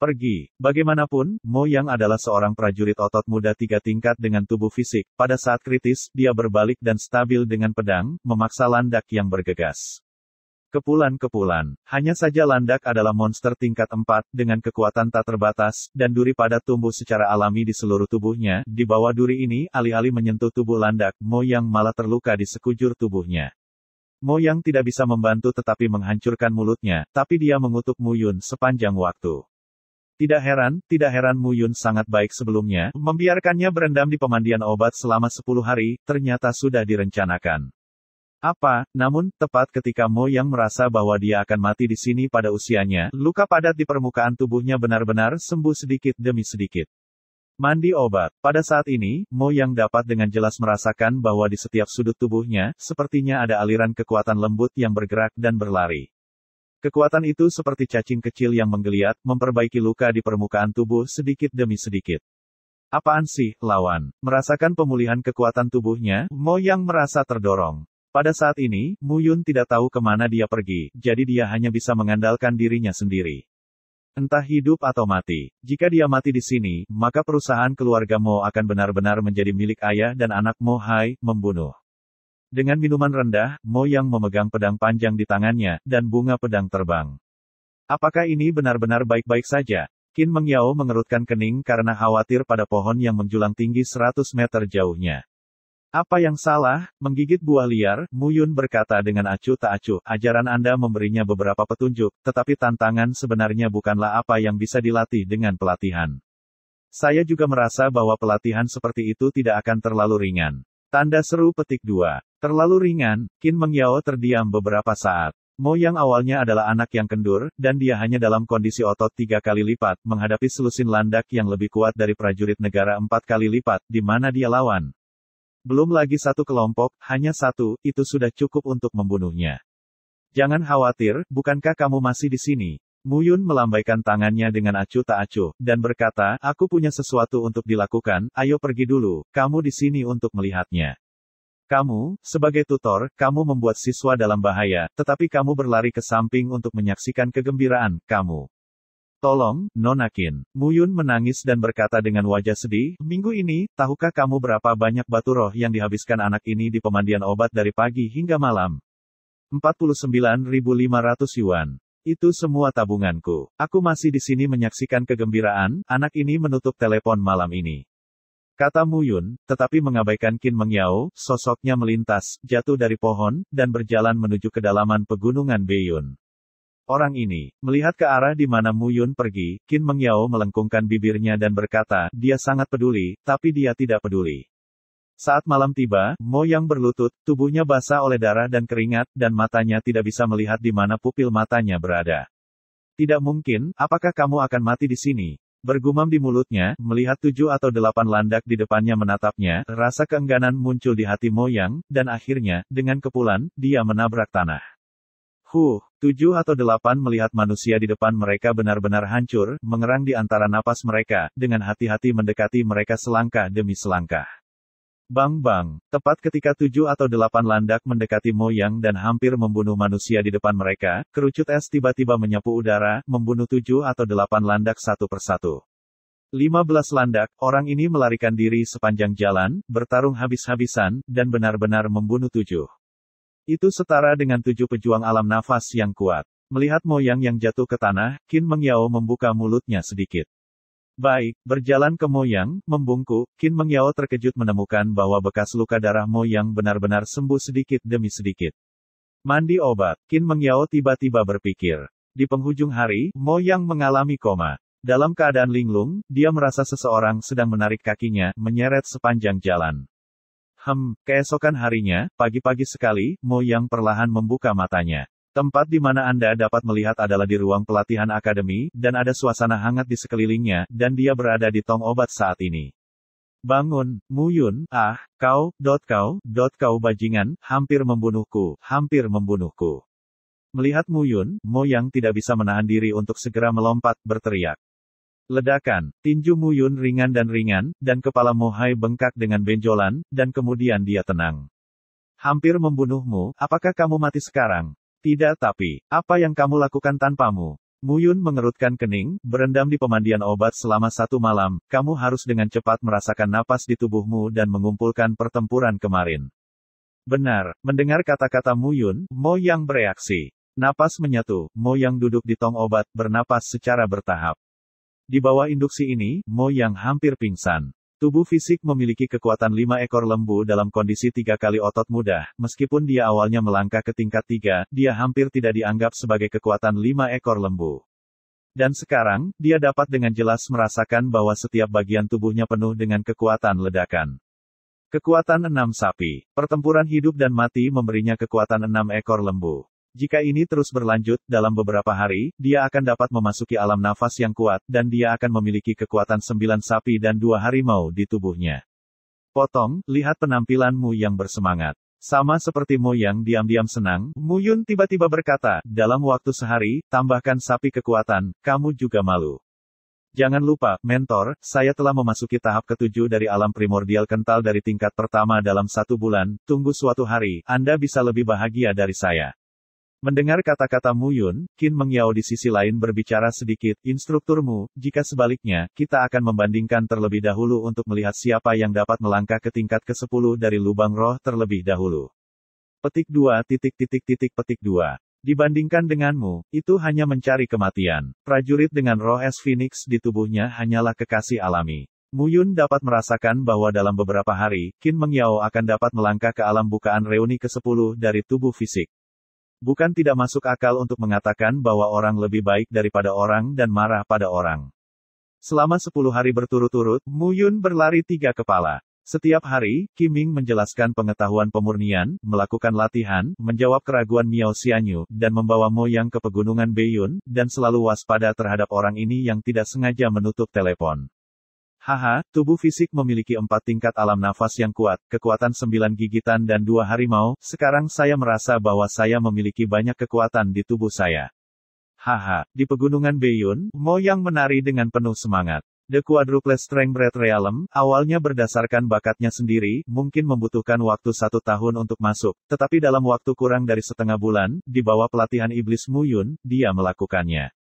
Pergi. Bagaimanapun, Mo Yang adalah seorang prajurit otot muda 3 tingkat dengan tubuh fisik. Pada saat kritis, dia berbalik dan stabil dengan pedang, memaksa landak yang bergegas. Kepulan. Hanya saja landak adalah monster tingkat 4, dengan kekuatan tak terbatas, dan duri padat tumbuh secara alami di seluruh tubuhnya. Di bawah duri ini, alih-alih menyentuh tubuh landak, Mo Yang malah terluka di sekujur tubuhnya. Mo Yang tidak bisa membantu tetapi menghancurkan mulutnya, tapi dia mengutuk Muyun sepanjang waktu. Tidak heran Muyun sangat baik sebelumnya, membiarkannya berendam di pemandian obat selama 10 hari, ternyata sudah direncanakan. Namun, tepat ketika Mo Yang merasa bahwa dia akan mati di sini pada usianya, luka padat di permukaan tubuhnya benar-benar sembuh sedikit demi sedikit. Mandi obat. Pada saat ini, Mo Yang dapat dengan jelas merasakan bahwa di setiap sudut tubuhnya, sepertinya ada aliran kekuatan lembut yang bergerak dan berlari. Kekuatan itu seperti cacing kecil yang menggeliat, memperbaiki luka di permukaan tubuh sedikit demi sedikit. Apaan sih, lawan? Merasakan pemulihan kekuatan tubuhnya, Mo Yang merasa terdorong. Pada saat ini, Muyun tidak tahu kemana dia pergi, jadi dia hanya bisa mengandalkan dirinya sendiri. Entah hidup atau mati. Jika dia mati di sini, maka perusahaan keluarga Mo akan benar-benar menjadi milik ayah dan anak Mo Hai, membunuh. Dengan minuman rendah, Mo Yang memegang pedang panjang di tangannya, dan bunga pedang terbang. Apakah ini benar-benar baik-baik saja? Qin Mengyao mengerutkan kening karena khawatir pada pohon yang menjulang tinggi 100 meter jauhnya. Apa yang salah? Menggigit buah liar, Muyun berkata dengan acuh tak acuh, ajaran Anda memberinya beberapa petunjuk, tetapi tantangan sebenarnya bukanlah apa yang bisa dilatih dengan pelatihan. Saya juga merasa bahwa pelatihan seperti itu tidak akan terlalu ringan. Tanda seru petik 2. Terlalu ringan, Qin Mengyao terdiam beberapa saat. Mo Yang awalnya adalah anak yang kendur, dan dia hanya dalam kondisi otot 3 kali lipat, menghadapi selusin landak yang lebih kuat dari prajurit negara 4 kali lipat, di mana dia lawan. Belum lagi satu kelompok, hanya satu, itu sudah cukup untuk membunuhnya. Jangan khawatir, bukankah kamu masih di sini? Mu Yun melambaikan tangannya dengan acuh tak acuh, dan berkata, aku punya sesuatu untuk dilakukan, ayo pergi dulu, kamu di sini untuk melihatnya. Kamu, sebagai tutor, kamu membuat siswa dalam bahaya, tetapi kamu berlari ke samping untuk menyaksikan kegembiraan, kamu. Tolong, Nona Qin. Mu Yun menangis dan berkata dengan wajah sedih, minggu ini, tahukah kamu berapa banyak batu roh yang dihabiskan anak ini di pemandian obat dari pagi hingga malam? 49.500 yuan. Itu semua tabunganku. Aku masih di sini menyaksikan kegembiraan, anak ini menutup telepon malam ini. Kata Mu Yun, tetapi mengabaikan Qin Mengyao, sosoknya melintas, jatuh dari pohon, dan berjalan menuju kedalaman pegunungan Beiyun. Orang ini, melihat ke arah di mana Mu Yun pergi, Qin Mengyao melengkungkan bibirnya dan berkata, dia sangat peduli, tapi dia tidak peduli. Saat malam tiba, Mo Yang berlutut, tubuhnya basah oleh darah dan keringat, dan matanya tidak bisa melihat di mana pupil matanya berada. Tidak mungkin, apakah kamu akan mati di sini? Bergumam di mulutnya, melihat 7 atau 8 landak di depannya menatapnya, rasa keengganan muncul di hati Mo Yang, dan akhirnya, dengan kepulan, dia menabrak tanah. 7 atau 8 melihat manusia di depan mereka benar-benar hancur, mengerang di antara napas mereka, dengan hati-hati mendekati mereka selangkah demi selangkah. Bang-bang, tepat ketika 7 atau 8 landak mendekati Mo Yang dan hampir membunuh manusia di depan mereka, kerucut es tiba-tiba menyapu udara, membunuh 7 atau 8 landak satu persatu. 15 landak, orang ini melarikan diri sepanjang jalan, bertarung habis-habisan, dan benar-benar membunuh 7. Itu setara dengan 7 pejuang alam nafas yang kuat. Melihat Mo Yang yang jatuh ke tanah, Qin Mengyao membuka mulutnya sedikit. Baik, berjalan ke Mo Yang, membungkuk, Qin Mengyao terkejut menemukan bahwa bekas luka darah Mo Yang benar-benar sembuh sedikit demi sedikit. Mandi obat, Qin Mengyao tiba-tiba berpikir. Di penghujung hari, Mo Yang mengalami koma. Dalam keadaan linglung, dia merasa seseorang sedang menarik kakinya, menyeret sepanjang jalan. Keesokan harinya, pagi-pagi sekali, Mo Yang perlahan membuka matanya. Tempat di mana Anda dapat melihat adalah di ruang pelatihan akademi, dan ada suasana hangat di sekelilingnya, dan dia berada di tong obat saat ini. Bangun, Mu Yun, kau bajingan, hampir membunuhku, hampir membunuhku. Melihat Mu Yun, Mo Yang tidak bisa menahan diri untuk segera melompat, berteriak. Ledakan, tinju Mu Yun ringan, dan kepala Mo Hai bengkak dengan benjolan, dan kemudian dia tenang. Hampir membunuhmu, apakah kamu mati sekarang? Tidak, tapi, apa yang kamu lakukan tanpamu? Mu Yun mengerutkan kening, berendam di pemandian obat selama 1 malam, kamu harus dengan cepat merasakan napas di tubuhmu dan mengumpulkan pertempuran kemarin. Benar, mendengar kata-kata Mu Yun, Mo Yang bereaksi. Napas menyatu, Mo Yang duduk di tong obat, bernapas secara bertahap. Di bawah induksi ini, Mo Yang hampir pingsan. Tubuh fisik memiliki kekuatan 5 ekor lembu dalam kondisi 3 kali otot mudah, meskipun dia awalnya melangkah ke tingkat 3, dia hampir tidak dianggap sebagai kekuatan 5 ekor lembu. Dan sekarang, dia dapat dengan jelas merasakan bahwa setiap bagian tubuhnya penuh dengan kekuatan ledakan. Kekuatan 6 sapi. Pertempuran hidup dan mati memberinya kekuatan 6 ekor lembu. Jika ini terus berlanjut, dalam beberapa hari, dia akan dapat memasuki alam nafas yang kuat, dan dia akan memiliki kekuatan 9 sapi dan 2 harimau di tubuhnya. Potong, lihat penampilanmu yang bersemangat. Sama seperti Mo Yang diam-diam senang, Mu Yun tiba-tiba berkata, dalam waktu sehari, tambahkan sapi kekuatan, kamu juga malu. Jangan lupa, mentor, saya telah memasuki tahap ke-7 dari alam primordial kental dari tingkat pertama dalam 1 bulan, tunggu suatu hari, Anda bisa lebih bahagia dari saya. Mendengar kata-kata Mu Yun, Qin Mengyao di sisi lain berbicara sedikit, instrukturmu, jika sebaliknya, kita akan membandingkan terlebih dahulu untuk melihat siapa yang dapat melangkah ke tingkat ke-10 dari lubang roh terlebih dahulu. Petik 2. Petik 2. Dibandingkan denganmu, itu hanya mencari kematian. Prajurit dengan roh es Phoenix di tubuhnya hanyalah kekasih alami. Mu Yun dapat merasakan bahwa dalam beberapa hari, Qin Mengyao akan dapat melangkah ke alam bukaan reuni ke-10 dari tubuh fisik. Bukan tidak masuk akal untuk mengatakan bahwa orang lebih baik daripada orang dan marah pada orang. Selama 10 hari berturut-turut, Mu Yun berlari 3 kepala. Setiap hari, Qiming menjelaskan pengetahuan pemurnian, melakukan latihan, menjawab keraguan Miao Xianyu, dan membawa Mo Yang ke pegunungan Beiyun, dan selalu waspada terhadap orang ini yang tidak sengaja menutup telepon. Haha, tubuh fisik memiliki 4 tingkat alam nafas yang kuat, kekuatan 9 gigitan dan 2 harimau, sekarang saya merasa bahwa saya memiliki banyak kekuatan di tubuh saya. Haha, di pegunungan Beiyun, Mo Yang menari dengan penuh semangat. The Quadruple Strength Red Realm, awalnya berdasarkan bakatnya sendiri, mungkin membutuhkan waktu 1 tahun untuk masuk, tetapi dalam waktu kurang dari setengah bulan, di bawah pelatihan Iblis Mu Yun, dia melakukannya.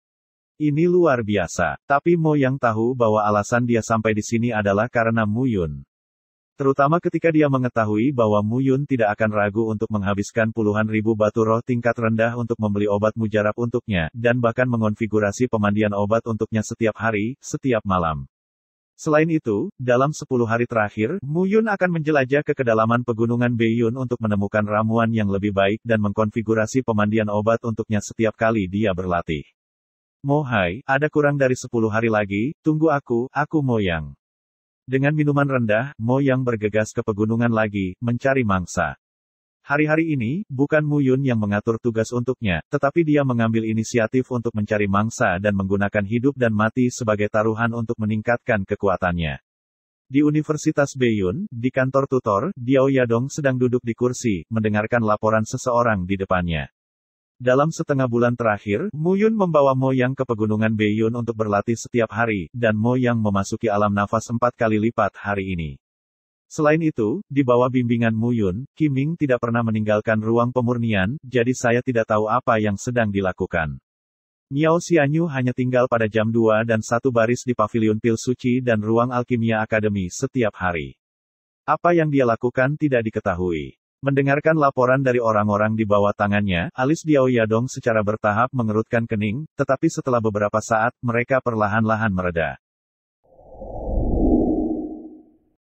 Ini luar biasa, tapi Mo Yang tahu bahwa alasan dia sampai di sini adalah karena Mu Yun. Terutama ketika dia mengetahui bahwa Mu Yun tidak akan ragu untuk menghabiskan puluhan ribu batu roh tingkat rendah untuk membeli obat mujarab untuknya, dan bahkan mengonfigurasi pemandian obat untuknya setiap hari, setiap malam. Selain itu, dalam 10 hari terakhir, Mu Yun akan menjelajah ke kedalaman pegunungan Beiyun untuk menemukan ramuan yang lebih baik dan mengkonfigurasi pemandian obat untuknya setiap kali dia berlatih. Mo Hai, ada kurang dari 10 hari lagi, tunggu aku Mo Yang. Dengan minuman rendah, Mo Yang bergegas ke pegunungan lagi, mencari mangsa. Hari-hari ini, bukan Mu Yun yang mengatur tugas untuknya, tetapi dia mengambil inisiatif untuk mencari mangsa dan menggunakan hidup dan mati sebagai taruhan untuk meningkatkan kekuatannya. Di Universitas Beiyun, di kantor tutor, Diao Yadong sedang duduk di kursi, mendengarkan laporan seseorang di depannya. Dalam setengah bulan terakhir, Mu Yun membawa Mo Yang ke pegunungan Beiyun untuk berlatih setiap hari, dan Mo Yang memasuki alam nafas 4 kali lipat hari ini. Selain itu, di bawah bimbingan Mu Yun, Qiming tidak pernah meninggalkan ruang pemurnian, jadi saya tidak tahu apa yang sedang dilakukan. Miao Xianyu hanya tinggal pada jam 2 dan 1 baris di pavilion pil suci dan ruang alkimia akademi setiap hari. Apa yang dia lakukan tidak diketahui. Mendengarkan laporan dari orang-orang di bawah tangannya, alis Diao Yadong secara bertahap mengerutkan kening, tetapi setelah beberapa saat, mereka perlahan-lahan mereda.